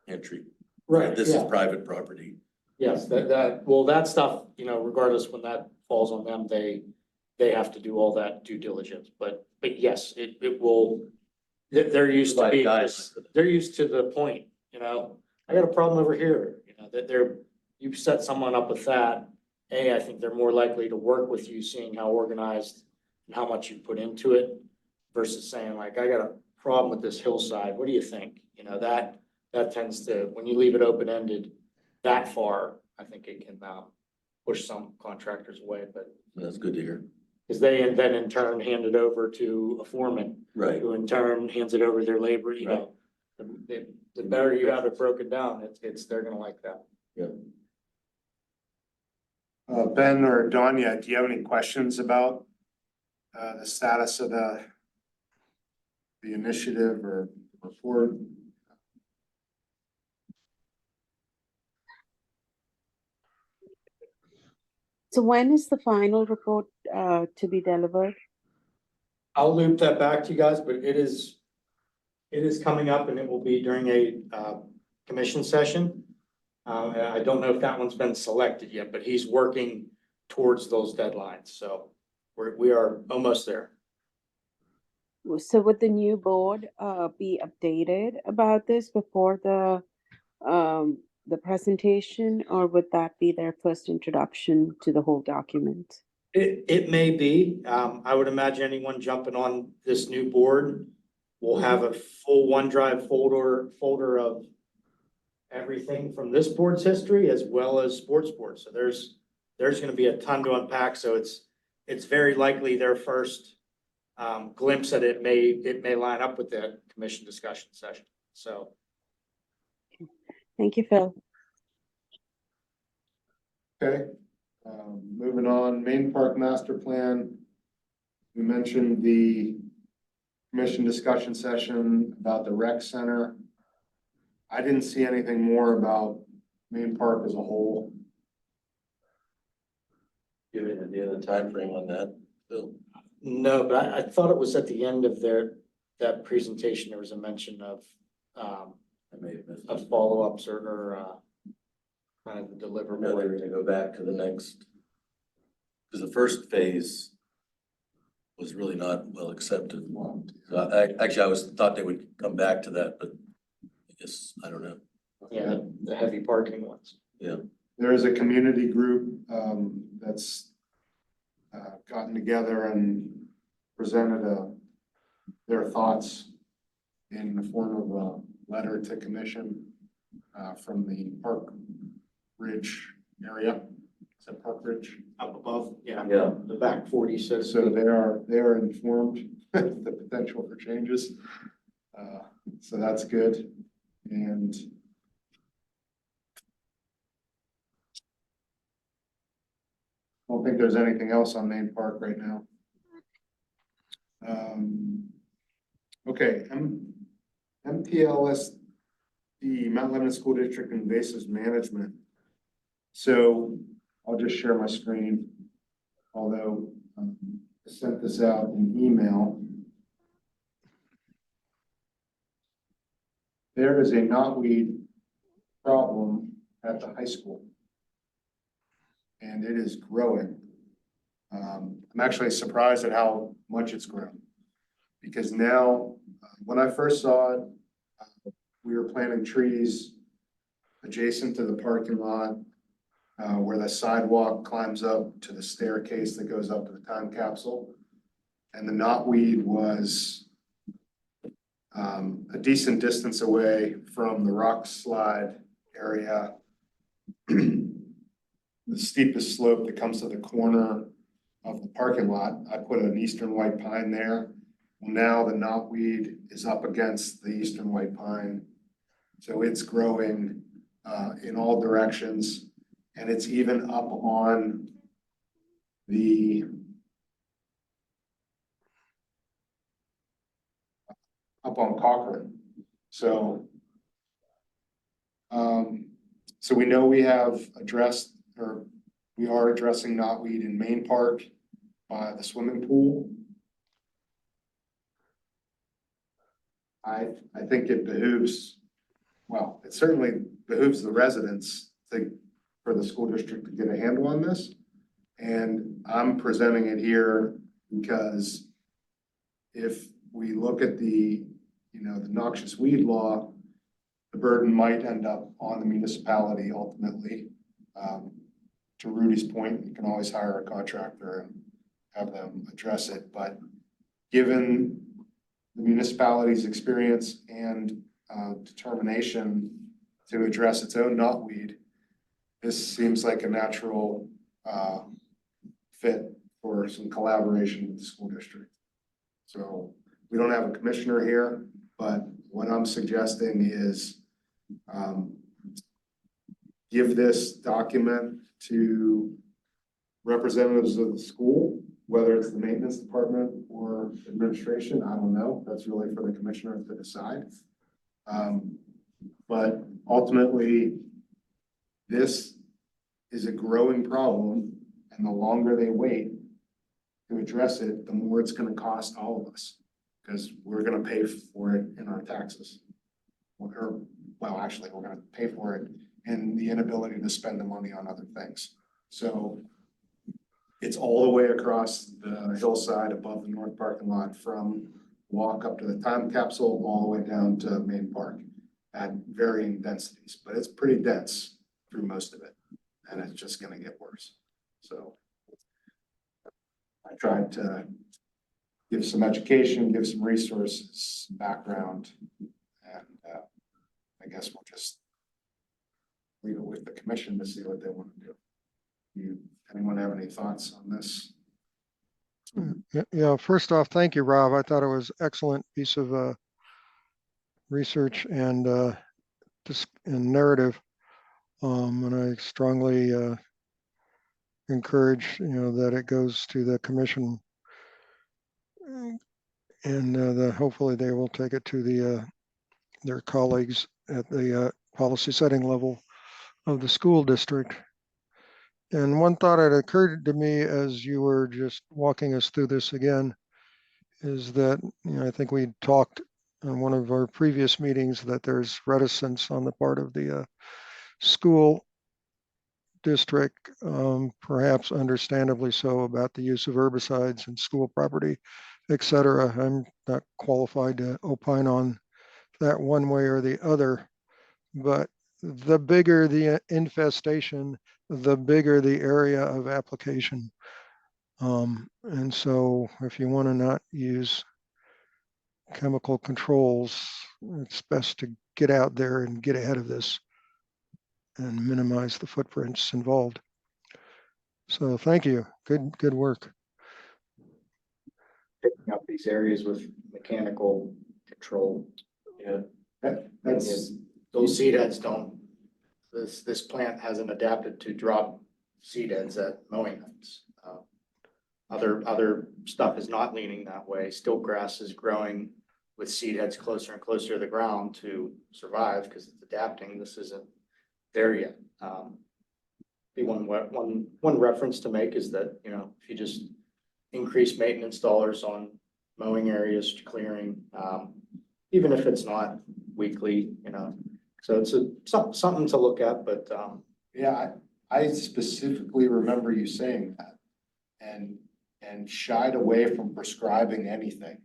and treat. Right, This is yeah. private property. Yes, that stuff, regardless when that falls on them, they have to do all that due diligence, but yes, it will. They're used to Provide being, guidelines. they're used to the point, I got a problem over here, that you set someone up with that. I think they're more likely to work with you, seeing how organized and how much you put into it versus saying like, I got a problem with this hillside, what do you think? That tends to, when you leave it open-ended that far, I think it can push some contractors away, but That's good to hear. because they then in turn hand it over to a foreman, Right. who in turn hands it over to their labor, Right. The better you have it broken down, they're gonna like that. Ben or Danya, do you have any questions about the status of the initiative or report? So when is the final report to be delivered? I'll loop that back to you guys, but it is coming up and it will be during a commission session. And I don't know if that one's been selected yet, but he's working towards those deadlines, so we are almost there. So would the new board be updated about this before the presentation, or would that be their first introduction to the whole document? It may be, I would imagine anyone jumping on this new board will have a full OneDrive folder of everything from this board's history as well as sports board. So there's gonna be a ton to unpack, so it's very likely their first glimpse at it may line up with the commission discussion session, so. Thank you, Phil. Okay, moving on, Main Park Master Plan. We mentioned the commission discussion session about the rec center. I didn't see anything more about Main Park as a whole. Give it the other timeframe on that, Bill. No, but I thought it was at the end of that presentation, there was a mention of I may have missed it. follow-ups or kind of the No, they're deliverable. gonna go back to the next. Because the first phase was really not well accepted. So actually, I thought they would come back to that, but I guess, I don't know. Yeah, the heavy parking ones. There is a community group that's gotten together and presented their thoughts in the form of a letter to commission from the Park Ridge area. Is that Park Ridge? Up above, yeah. Yeah. The back 40 says. So they are informed of the potential for changes. So that's good. And I don't think there's anything else on Main Park right now. Okay, MPLSD, Mount Lebanon School District Invasive Management. So I'll just share my screen, although I sent this out in email. There is a knotweed problem at the high school. And it is growing. I'm actually surprised at how much it's grown. Because now, when I first saw it, we were planting trees adjacent to the parking lot. where the sidewalk climbs up to the staircase that goes up to the time capsule. And the knotweed was a decent distance away from the rock slide area. The steepest slope that comes to the corner of the parking lot. I put an eastern white pine there. Now the knotweed is up against the eastern white pine. So it's growing in all directions, and it's even up on Cochrane. So so we know we have addressed, or we are addressing knotweed in Main Park by the swimming pool. I think it behooves, well, it certainly behooves the residents for the school district to get a handle on this. And I'm presenting it here because if we look at the noxious weed law, the burden might end up on the municipality ultimately. To Rudy's point, you can always hire a contractor and have them address it, but given the municipality's experience and determination to address its own knotweed, this seems like a natural fit for some collaboration with the school district. So we don't have a commissioner here, but what I'm suggesting is give this document to representatives of the school, whether it's the maintenance department or administration, I don't know. That's really for the commissioner to decide. But ultimately, this is a growing problem, and the longer they wait to address it, the more it's going to cost all of us, because we're going to pay for it in our taxes. Or, well, actually, we're going to pay for it in the inability to spend the money on other things. So it's all the way across the hillside above the north parking lot, from walk up to the time capsule all the way down to Main Park at varying densities, but it's pretty dense through most of it, and it's just going to get worse. So I tried to give some education, give some resources, some background, and I guess we'll just leave it with the commission to see what they want to do. Anyone have any thoughts on this? Yeah, first off, thank you, Rob. I thought it was excellent piece of research and narrative. And I strongly encourage, that it goes to the commission, and hopefully they will take it to their colleagues at the policy setting level of the school district. And one thought that occurred to me as you were just walking us through this again is that, I think we talked in one of our previous meetings that there's reticence on the part of the school district, perhaps understandably so, about the use of herbicides in school property, et cetera. I'm not qualified to opine on that one way or the other, but the bigger the infestation, the bigger the area of application. And so if you want to not use chemical controls, it's best to get out there and get ahead of this and minimize the footprints involved. So thank you. Good work. Picking up these areas with mechanical control. Yeah, That's Those seed heads don't, this plant hasn't adapted to drop seed heads at mowing heights. Other stuff is not leaning that way. Still grass is growing with seed heads closer and closer to the ground to survive because it's adapting. This isn't there yet. The one reference to make is that, if you just increase maintenance dollars on mowing areas, clearing, even if it's not weekly, so it's something to look at, but, yeah, I specifically remember you saying that and shied away from prescribing anything.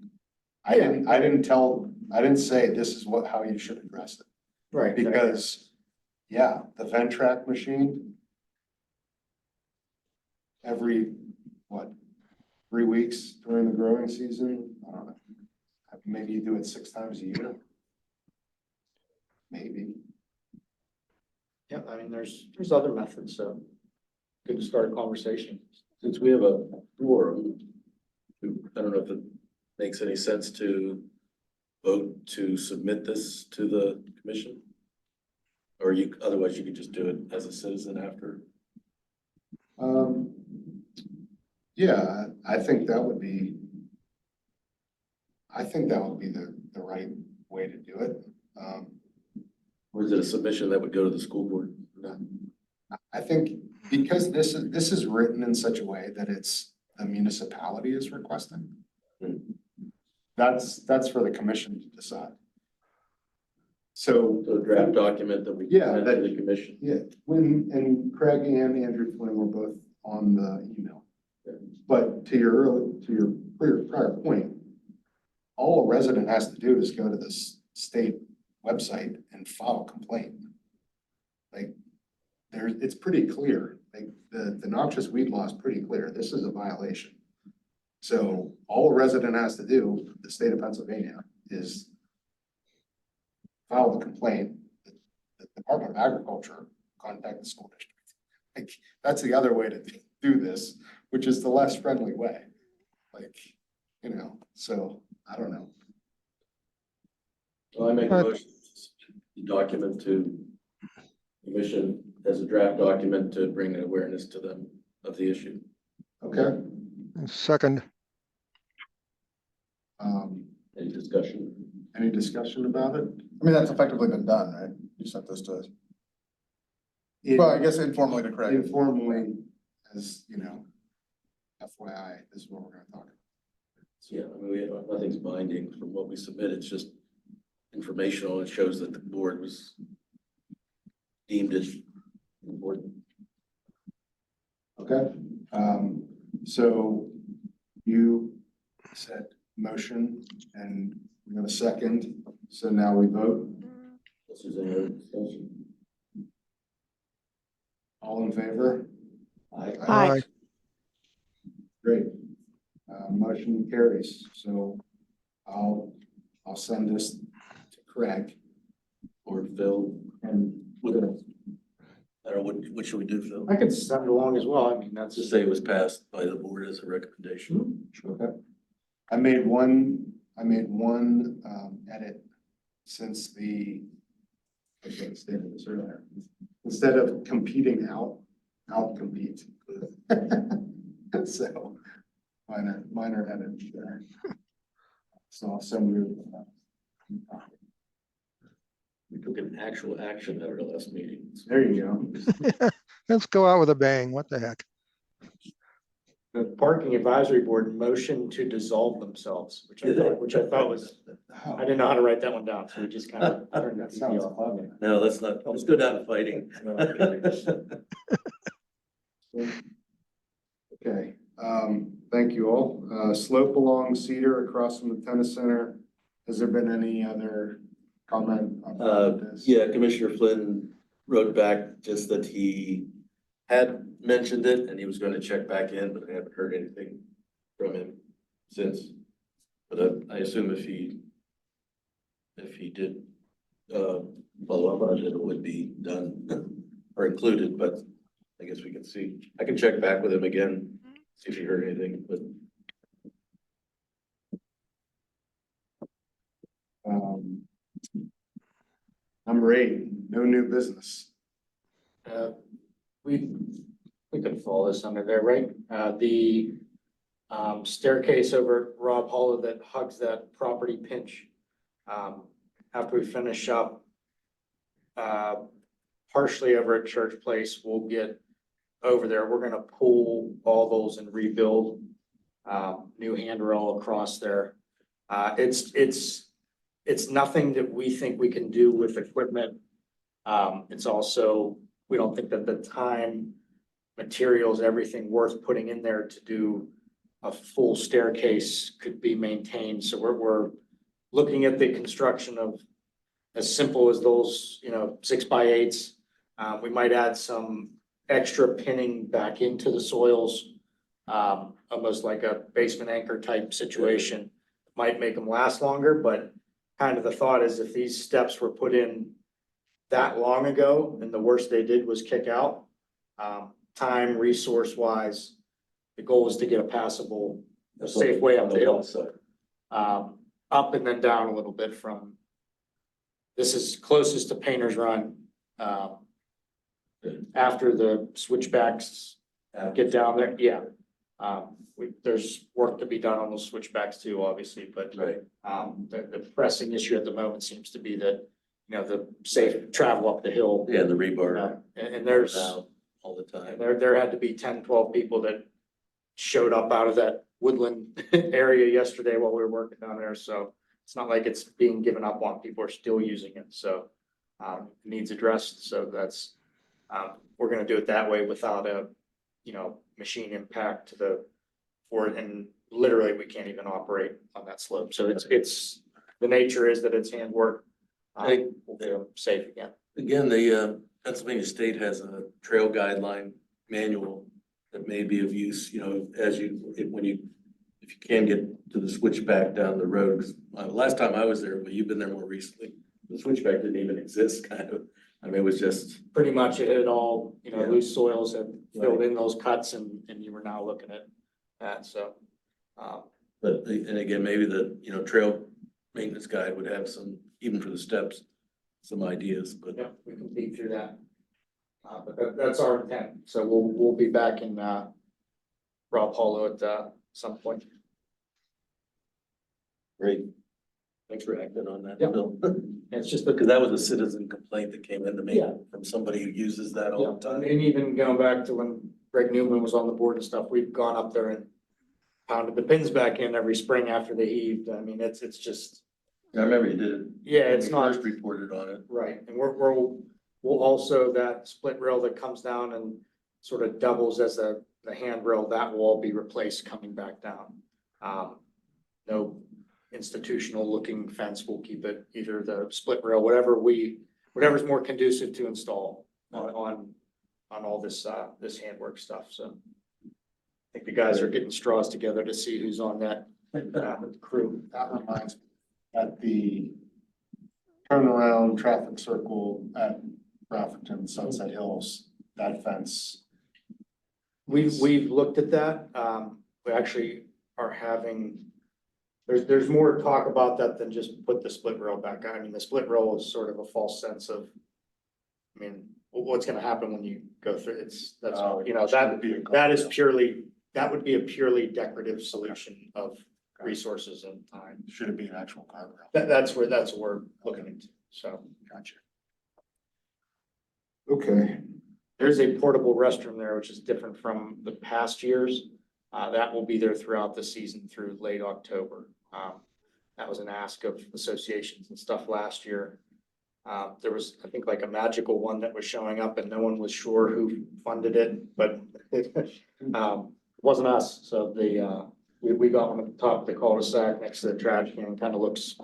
I didn't say this is how you should address it. right. Because, yeah, the Ventrac machine, every, what, 3 weeks during the growing season? I don't know. Maybe you do it 6 times a year? Maybe. Yeah, I mean, there's other methods, so good to start a conversation. Since we have a forum, I don't know if it makes any sense to vote to submit this to the commission? Or otherwise you could just do it as a citizen after. Yeah, I think that would be the right way to do it. Or is it a submission that would go to the school board? I think because this is written in such a way that it's the municipality is requesting. That's for the commission to decide. So, So a draft document that we Yeah, send to the commission. yeah, and Craig and Andrew Flynn were both on the email. But to your prior point, all a resident has to do is go to the state website and file a complaint. Like, it's pretty clear, like, the noxious weed law is pretty clear, this is a violation. So all a resident has to do, the state of Pennsylvania, is file the complaint, the Department of Agriculture contact the school district. Like, that's the other way to do this, which is the less friendly way. Like, so I don't know. So I make a motion, the document to commission as a draft document to bring awareness to them of the issue. Okay. Second, Any discussion? Any discussion about it? I mean, that's effectively been done, right? You sent this to us. Well, I guess informally to Craig. Informally, as FYI, this is what we're gonna talk about. Yeah, I mean, we have, nothing's binding from what we submit. It's just informational. It shows that the board was deemed as important. Okay, so you said motion and we have a second, so now we vote. This is any other discussion. All in favor? aye. Great. Motion carries, so I'll send this to Craig. Or Phil, And I don't know, what should we do, Phil? I could send it along as well. I mean, that's Just say it was passed by the board as a recommendation. Okay. I made one edit since I stated this earlier. Instead of competing out compete. So minor edit there. So I'll send you. We took an actual action at our last meeting. There you go. Let's go out with a bang. What the heck? the parking advisory board motion to dissolve themselves, which I thought was, I didn't know how to write that one down, so we just kind of turned that That sounds off. clever. No, let's go down to fighting. Okay, thank you all. Slope along Cedar across from the tennis center. Has there been any other comment about this? Yeah, Commissioner Flynn wrote back just that he had mentioned it and he was gonna check back in, but I haven't heard anything from him since. But I assume if he did, follow up on it, it would be done or included, but I guess we can see. I can check back with him again, see if he heard anything, but Number 8, no new business. We could follow this under there, right? The staircase over at Rob Hollow that hugs that property pinch. After we finish up partially over at Church Place, we'll get over there. We're gonna pull all those and rebuild new handrail across there. It's nothing that we think we can do with equipment. It's also, we don't think that the time, materials, everything worth putting in there to do a full staircase could be maintained. So we're looking at the construction of as simple as those, 6x8s. We might add some extra pinning back into the soils almost like a basement anchor type situation. Might make them last longer, but kind of the thought is if these steps were put in that long ago and the worst they did was kick out, time, resource wise, the goal is to get a passable, a safe way up the hill. Up and then down a little bit from, this is closest to Painter's Run. After the switchbacks get down there, yeah. There's work to be done on those switchbacks too, obviously, but Right. the pressing issue at the moment seems to be that, the safe travel up the hill. Yeah, the rebar. And there's, out all the time. there had to be 10, 12 people that showed up out of that woodland area yesterday while we were working down there, so it's not like it's being given up on. People are still using it, so needs addressed, so that's, we're gonna do it that way without a, machine impact to the, and literally we can't even operate on that slope, so it's, the nature is that it's handwork. We'll get them safe again. Again, the Pennsylvania State has a trail guideline manual that may be of use, as if you can get to the switchback down the road. 'Cause last time I was there, but you've been there more recently, the switchback didn't even exist, kind of. I mean, it was just, Pretty much it had all, Yeah. loose soils had filled in those cuts and you were now looking at that, so. and again, maybe the, trail maintenance guide would have some, even for the steps, some ideas, but. Yeah, we can beat through that. But that's our intent, so we'll be back in, Rob Hollow at, some point. Great. Thanks for acting on that, Yep. Bill. It's just that, Because that was a citizen complaint that came in to me Yeah. from somebody who uses that all the yeah, time. and even going back to when Greg Newman was on the board and stuff, we've gone up there and pounded the pins back in every spring after they heaved. I mean, it's just, I remember you did it. yeah, when it's we not. First reported on it. Right, and we'll also, that split rail that comes down and sort of doubles as the handrail, that will all be replaced coming back down. No institutional looking fence, we'll keep it either the split rail, whatever's more conducive to install on all this, this handwork stuff, so. I think the guys are getting straws together to see who's on that, crew. That reminds me, at the turnaround traffic circle at Rafferton Sunset Hills, that fence. We've looked at that. We actually are having, there's more talk about that than just put the split rail back. I mean, the split rail is sort of a false sense of, I mean, what's gonna happen when you go through, that would be a purely decorative solution of resources and time. Should it be an actual guardrail? That's what we're looking into, so. Gotcha. Okay, There's a portable restroom there, which is different from the past years. That will be there throughout the season through late October. That was an ask of associations and stuff last year. There was, I think, like a magical one that was showing up and no one was sure who funded it, but it wasn't us. So we got one at the top of the cul-de-sac next to the trash can. Kind of looks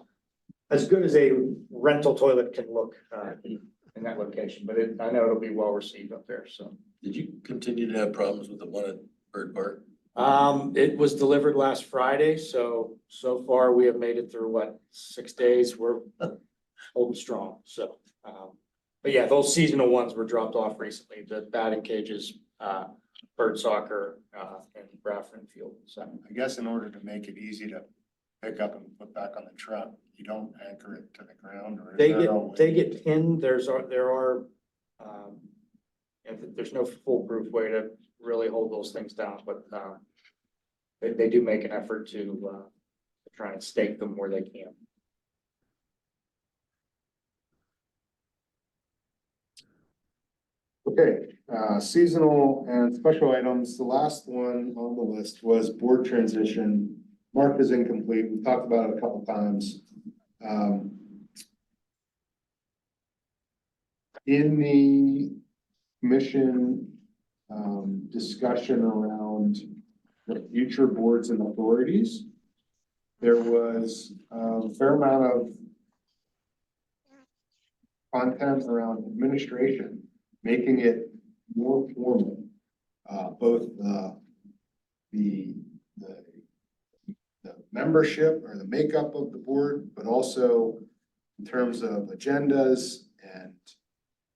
as good as a rental toilet can look in that location, but I know it'll be well received up there, so. Did you continue to have problems with the one at Bird Park? It was delivered last Friday, so far we have made it through 6 days. We're holding strong, so. But yeah, those seasonal ones were dropped off recently, the batting cages, bird soccer, and Rafferton Field, so. I guess in order to make it easy to pick up and put back on the truck, you don't anchor it to the ground, or is They there a way? get pinned, there are, there's no foolproof way to really hold those things down, but, they do make an effort to try and stake them where they can. Okay, seasonal and special items. The last one on the list was board transition. Mark is incomplete. We've talked about it a couple times. In the commission discussion around the future boards and authorities, there was a fair amount of content around administration, making it more formal. Both the the, the, the membership or the makeup of the board, but also in terms of agendas and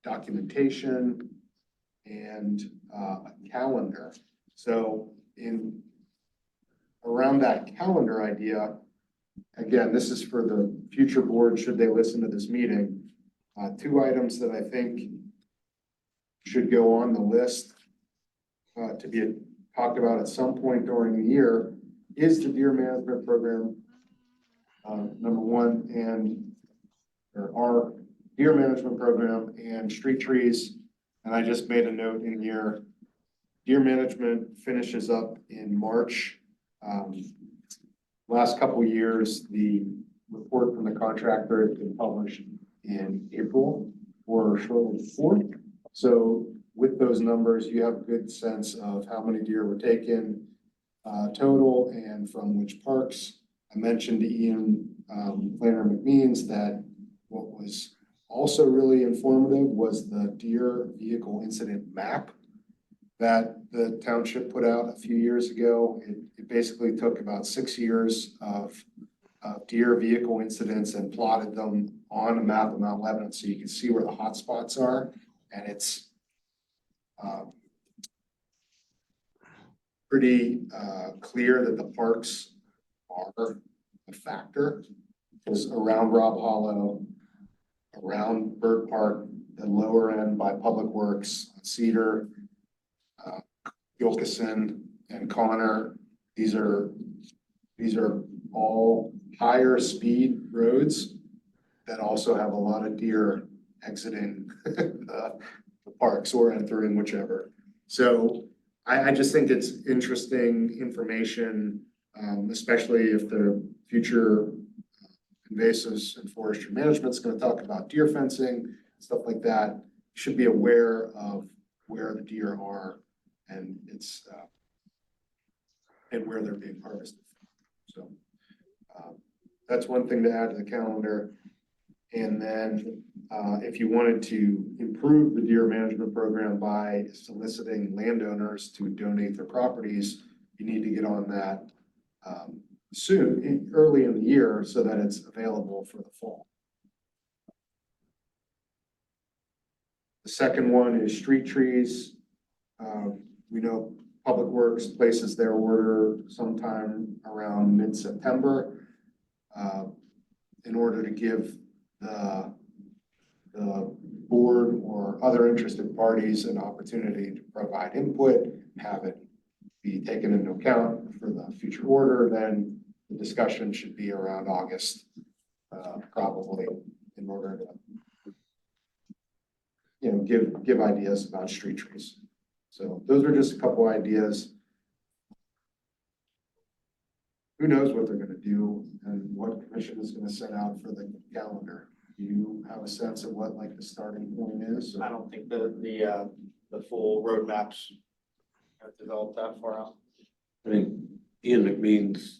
documentation and a calendar. So in around that calendar idea, again, this is for the future board, should they listen to this meeting. Two items that I think should go on the list to be talked about at some point during the year is the deer management program. Number one, or our deer management program and street trees. And I just made a note in here. Deer management finishes up in March. Last couple of years, the report from the contractor has been published in April or shortly before. So with those numbers, you have a good sense of how many deer were taken total and from which parks. I mentioned to Ian Planner McMeans that what was also really informative was the deer vehicle incident map that the township put out a few years ago. It basically took about 6 years of deer vehicle incidents and plotted them on a map of Mount Lebanon so you can see where the hot spots are. And it's pretty clear that the parks are a factor. Because around Rob Hollow, around Bird Park, the lower end by Public Works, Cedar, Gilkison and Connor, these are all higher speed roads that also have a lot of deer exiting the parks or entering, whichever. So I just think it's interesting information, especially if the future invasives and forestry management is going to talk about deer fencing, stuff like that. You should be aware of where the deer are and and where they're being harvested. So that's one thing to add to the calendar. And then if you wanted to improve the deer management program by soliciting landowners to donate their properties, you need to get on that soon, early in the year, so that it's available for the fall. The second one is street trees. We know Public Works places their order sometime around mid-September in order to give the board or other interested parties an opportunity to provide input, have it be taken into account for the future order. Then the discussion should be around August, probably, in order to, give ideas about street trees. So those are just a couple ideas. Who knows what they're going to do and what commission is going to set out for the calendar? Do you have a sense of what like the starting point is? I don't think the full roadmaps have developed that far out. I mean, Ian McMeans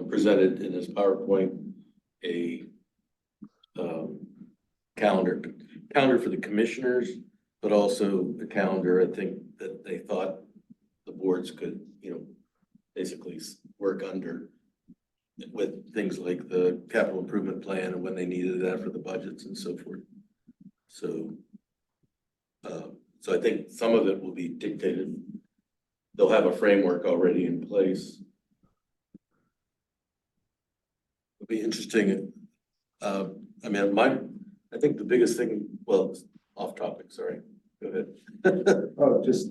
presented in his PowerPoint a calendar for the commissioners, but also a calendar, I think, that they thought the boards could, basically work under with things like the capital improvement plan and when they needed that for the budgets and so forth. So, so I think some of it will be dictated. They'll have a framework already in place. It'll be interesting. I think the biggest thing, well, off topic, sorry, go ahead. Oh, just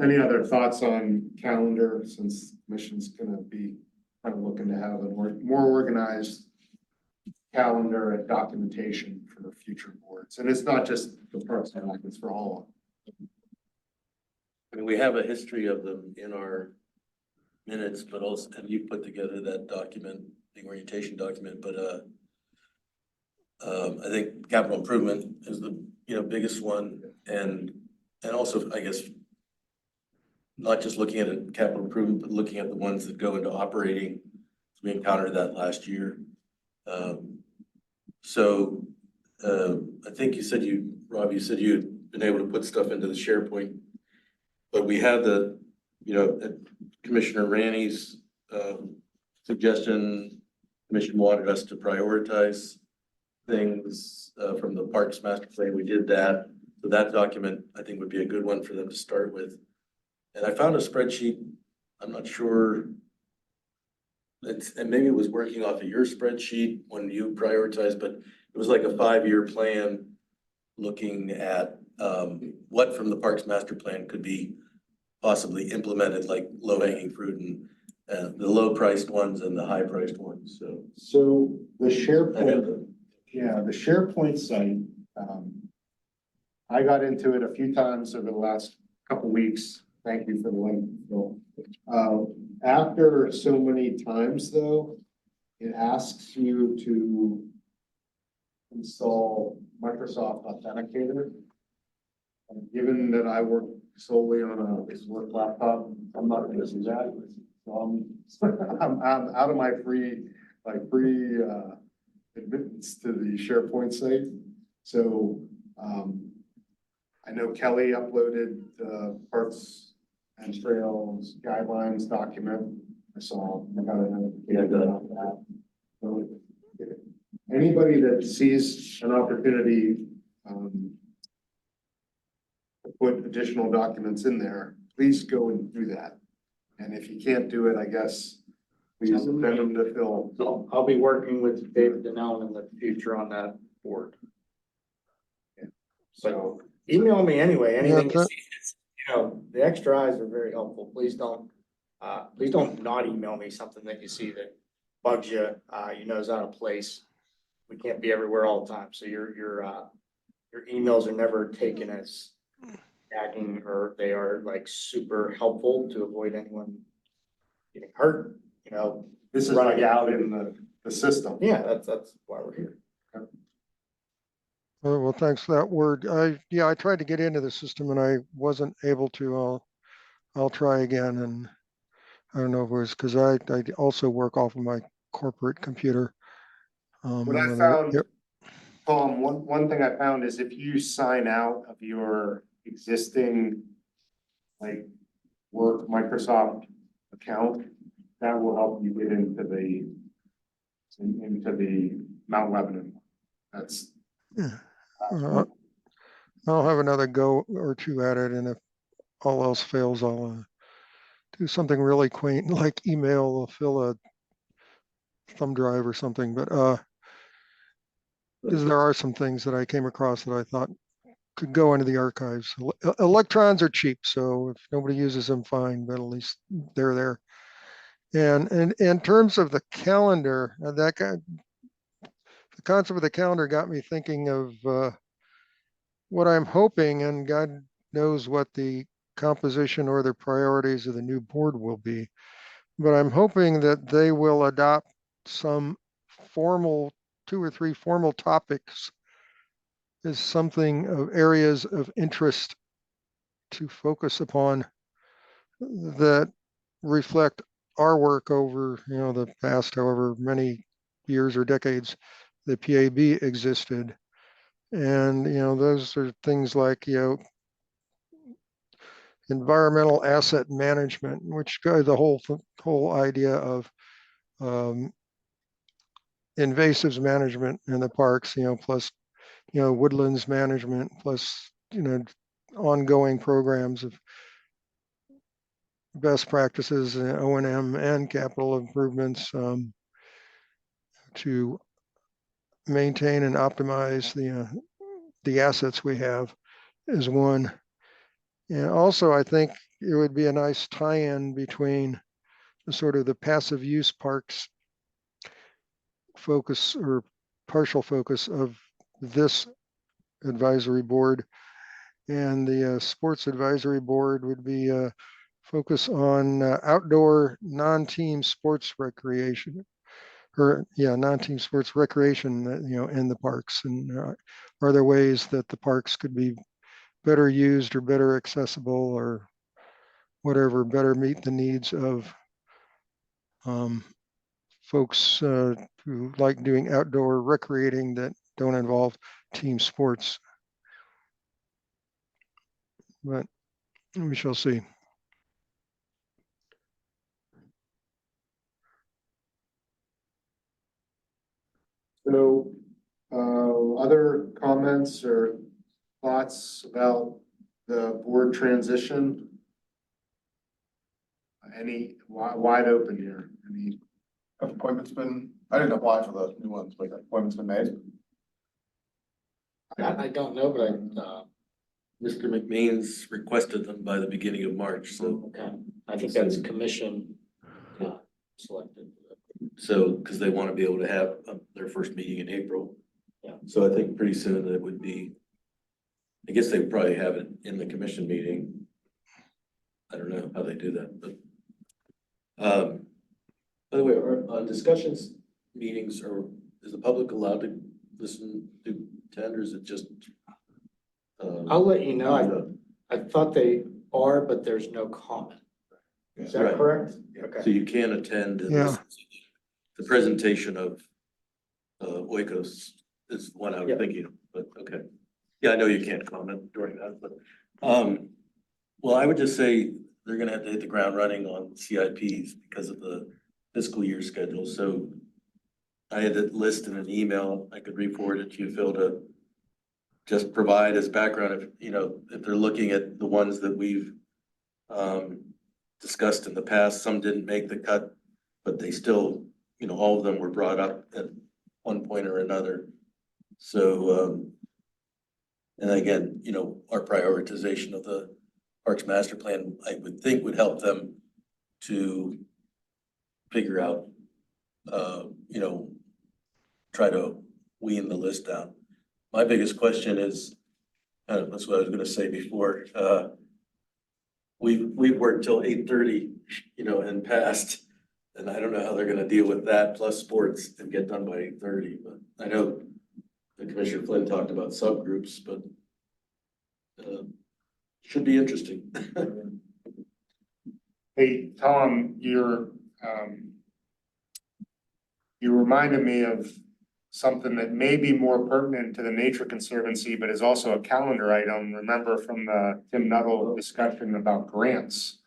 any other thoughts on calendar, since commission's gonna be kind of looking to have a more organized calendar and documentation for future boards. And it's not just the Parks and Rec, it's for all of them. I mean, we have a history of them in our minutes, but also, and you put together that document, the orientation document, but I think capital improvement is the biggest one, and also I guess not just looking at a capital improvement, but looking at the ones that go into operating. We encountered that last year. So I think Rob, you said you had been able to put stuff into the SharePoint, but we have the you know, Commissioner Randy's, suggestion, commission wanted us to prioritize things, from the Parks Master Plan. We did that. So that document, I think, would be a good one for them to start with. And I found a spreadsheet. I'm not sure. And maybe it was working off of your spreadsheet when you prioritized, but it was like a 5-year plan looking at, what from the Parks Master Plan could be possibly implemented, like low hanging fruit and, the low priced ones and the high priced ones. So So the I got SharePoint, the, yeah, the SharePoint site, I got into it a few times over the last couple weeks. Thank you for the link, Phil. After so many times though, it asks you to install Microsoft Authenticator. And given that I work solely on a work laptop, I'm not gonna do that. So I'm out of my free admittance to the SharePoint site. So, I know Kelly uploaded the Parks and Trails guidelines document. I saw, I got a notification about that. So anybody that sees an opportunity, to put additional documents in there, please go and do that. And if you can't do it, I guess, please send them to Phil. So I'll be working with David Donnell in the future on that board. So email me anyway, anything you that- see. You know, the extra eyes are very helpful. Please don't not email me something that you see that bugs you, you know is out of place. We can't be everywhere all the time, so your emails are never taken as nagging, or they are like super helpful to avoid anyone getting hurt, you know. This is like out in the system. Yeah, that's why we're here. Well, thanks for that word. I tried to get into the system and I wasn't able to. I'll try again, and I don't know if it was because I also work off of my corporate computer. What I whether- found, yep. Tom, one thing I found is if you sign out of your existing like work Microsoft account, that will help you get into the Mount Lebanon. That's. Yeah. I'll have another go or two at it, and if all else fails, I'll do something really quaint like email, fill a thumb drive or something. But because there are some things that I came across that I thought could go into the archives. Electrons are cheap, so if nobody uses them, fine, but at least they're there. And in terms of the calendar, the concept of the calendar got me thinking of what I'm hoping, and God knows what the composition or the priorities of the new board will be. But I'm hoping that they will adopt some formal, 2 or 3 formal topics as something of areas of interest to focus upon that reflect our work over, the past however many years or decades the PAB existed. And, those are things like, environmental asset management, which go the whole idea of invasives management in the parks, plus, woodlands management, plus, ongoing programs of best practices in O&M and capital improvements to maintain and optimize the assets we have is one. And also, I think it would be a nice tie-in between the passive use parks focus or partial focus of this advisory board, and the sports advisory board would be focus on outdoor non-team sports recreation, or non-team sports recreation, in the parks. And are there ways that the parks could be better used or better accessible or whatever, better meet the needs of folks who like doing outdoor recreating that don't involve team sports. But we shall see. So, other comments or thoughts about the board transition? Any wide open here? Any? Have appointments been, I didn't apply for the new ones, but appointments been made? I don't know, but Mr. McMeans requested them by the beginning of March, so, okay, I think that's commission selected. so, because they want to be able to have their first meeting in April. Yeah. So I think pretty soon it would be, I guess they would probably have it in the commission meeting. I don't know how they do that, but. By the way, are discussions meetings, or is the public allowed to listen to attend, or is it just? I'll let you know. I thought they are, but there's no comment. Is that Right. correct? So Okay. you can attend and Yeah. listen to the presentation of Oikos is one I was Yeah. thinking of, but okay. Yeah, I know you can't comment during that, but, well, I would just say they're gonna have to hit the ground running on CIPs because of the fiscal year schedule, so I had it listed in an email, I could re-forward it to you, Phil, to just provide as background, if, you know, if they're looking at the ones that we've discussed in the past, some didn't make the cut, but they still, you know, all of them were brought up at one point or another. So, and again, you know, our prioritization of the Parks Master Plan, I would think would help them to figure out, you know, try to wean the list down. My biggest question is, that's what I was gonna say before, we've worked till 8:30, you know, and past, and I don't know how they're gonna deal with that plus sports and get done by 8:30, but I know the Commissioner Flynn talked about subgroups, but should be interesting. Hey, Tom, you reminded me of something that may be more pertinent to the Nature Conservancy, but is also a calendar item. Remember from the Tim Nuttall discussion about grants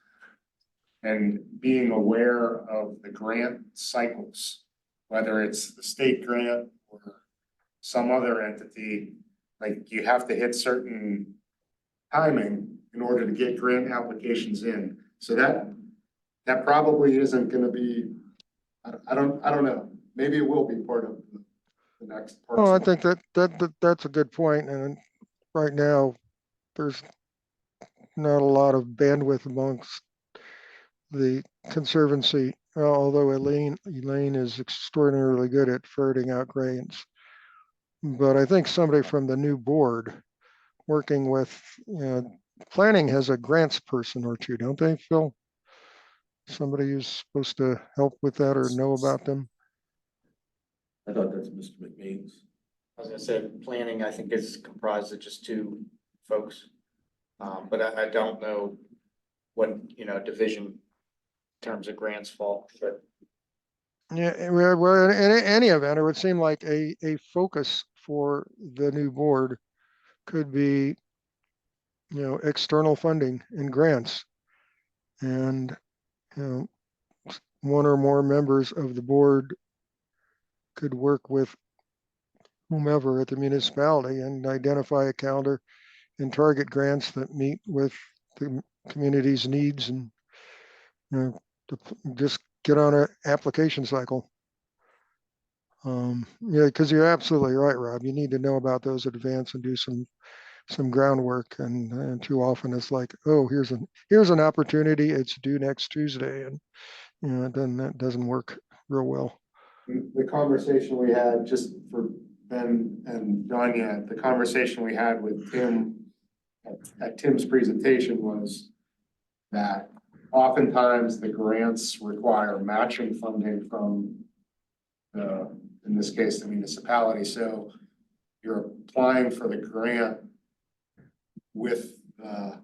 and being aware of the grant cycles, whether it's the state grant or some other entity, like you have to hit certain timing in order to get grant applications in. So that probably isn't gonna be, I don't know. Maybe it will be part of the next part. Oh, I think that's a good point, and right now, there's not a lot of bandwidth amongst the conservancy, although Elaine is extraordinarily good at ferreting out grants. But I think somebody from the new board working with, planning has a grants person or two, don't they, Phil? Somebody who's supposed to help with that or know about them. I thought that's Mr. McMeans. I was gonna say, planning, I think is comprised of just two folks. But I don't know what, division in terms of grants fall, but Yeah, well, in any event, it would seem like a focus for the new board could be, external funding and grants. And, one or more members of the board could work with whomever at the municipality and identify a calendar and target grants that meet with the community's needs and, just get on an application cycle. Yeah, because you're absolutely right, Rob. You need to know about those in advance and do some groundwork. And too often it's like, oh, here's an opportunity. It's due next Tuesday, and then that doesn't work real well. The conversation we had, just for Ben and Danya, the conversation we had with Tim at Tim's presentation was that oftentimes the grants require matching funding from in this case, the municipality. So you're applying for the grant with the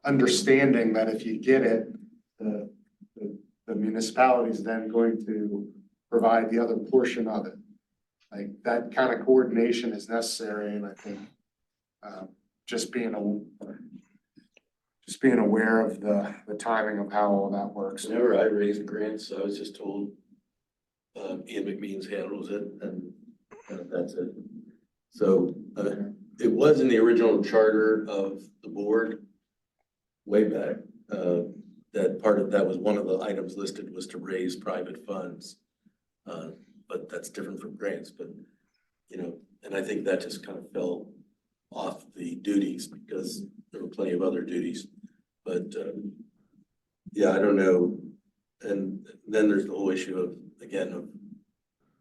understanding that if you get it, the municipality is then going to provide the other portion of it. Like that kind of coordination is necessary, and I think just being aware of the timing of how all that works. Whenever I raised grants, I was just told Ian McMeans handles it, and that's it. So, it was in the original charter of the board way back, that part of that was one of the items listed was to raise private funds. But that's different from grants, but, you know, and I think that just kind of fell off the duties because there were plenty of other duties. But, yeah, I don't know. And then there's the whole issue of, again, of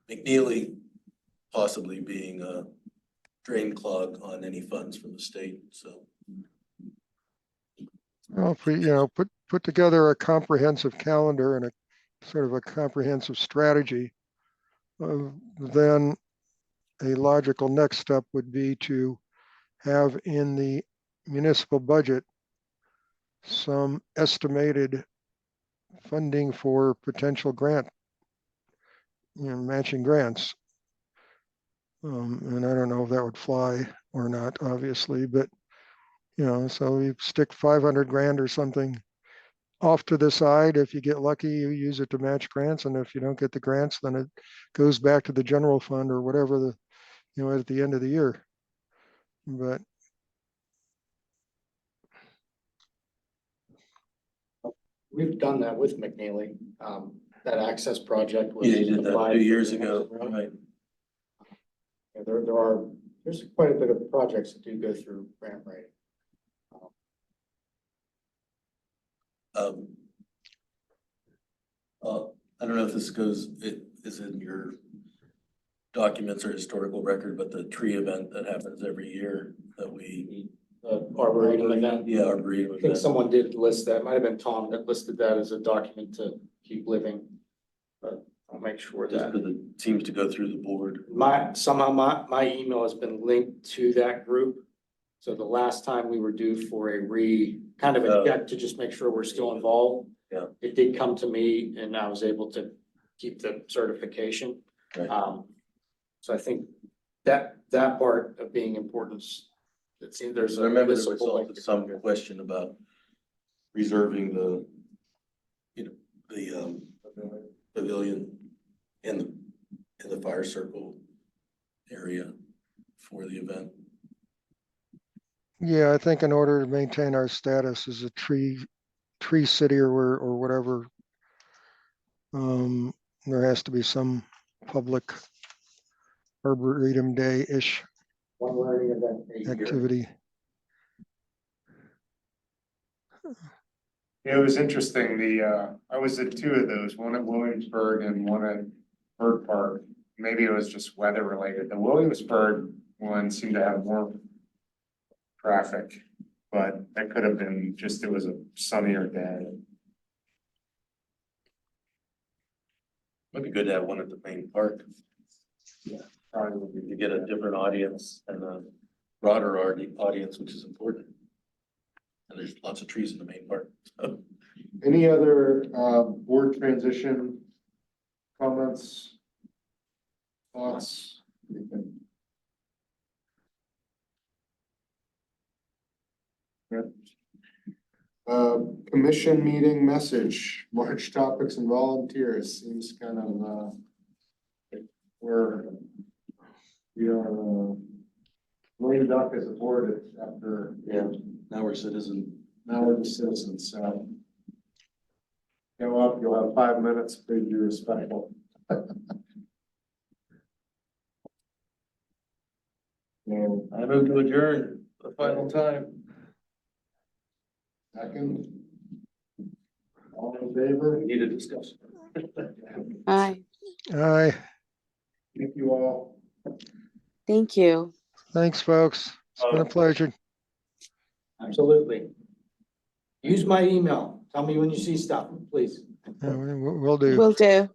McNeely possibly being a drain clog on any funds from the state, so. Well, if we, put together a comprehensive calendar and a sort of a comprehensive strategy, then a logical next step would be to have in the municipal budget some estimated funding for potential grant, matching grants. And I don't know if that would fly or not, obviously, but, so you stick 500 grand or something off to the side. If you get lucky, you use it to match grants. And if you don't get the grants, then it goes back to the general fund or whatever at the end of the year. But We've done that with McNeely, that access project. was Yeah, he did that applied 2 for years grants ago, and right? Yeah, there's quite a bit of projects that do go through grant writing. I don't know if this it is in your documents or historical record, but the tree event that happens every year that we, Arboretum event. yeah, Arboretum I think event. someone did list that, might have been Tom that listed that as a document to keep living. But I'll make sure Just that because it seems to go through the board. somehow my email has been linked to that group. So the last time we were due for kind of a check to just make sure we're still involved. Yeah. It did come to me and I was able to keep the certification. Right. So I think that part of being important, it seems there's I a. remember there was visible also link. some question about reserving the pavilion in the fire circle area for the event. yeah, I think in order to maintain our status as a tree city or whatever, there has to be some public Arboretum Day-ish One learning event a year. activity. It was interesting, I was at 2 of those, one at Williamsburg and one at Bird Park. Maybe it was just weather related. The Williamsburg one seemed to have more traffic, but that could have been just, it was a sunnier day. Might be good to have one at the main park. Probably would be You get a different audience and a broader audience, which is important. And there's lots of trees in the main park. So, Any other board transition comments? Thoughts? Anything? Good. Commission meeting message, March topics and volunteers, seems kind of we are lame duck as a board after, yeah, now we're citizen. now we're the citizens, so. Go up, you'll have 5 minutes, please be respectful. And I move to adjourn for the final time. second. All in favor? We need a discussion. Aye, Aye, Thank you all. thank you. thanks, folks. It's been a pleasure. Absolutely. Use my email. Tell me when you see stuff, please. Yeah, we'll do. Will do.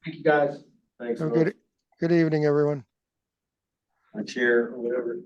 Thank you, guys. Thanks. Have a folks. Good evening, everyone. A chair or whatever.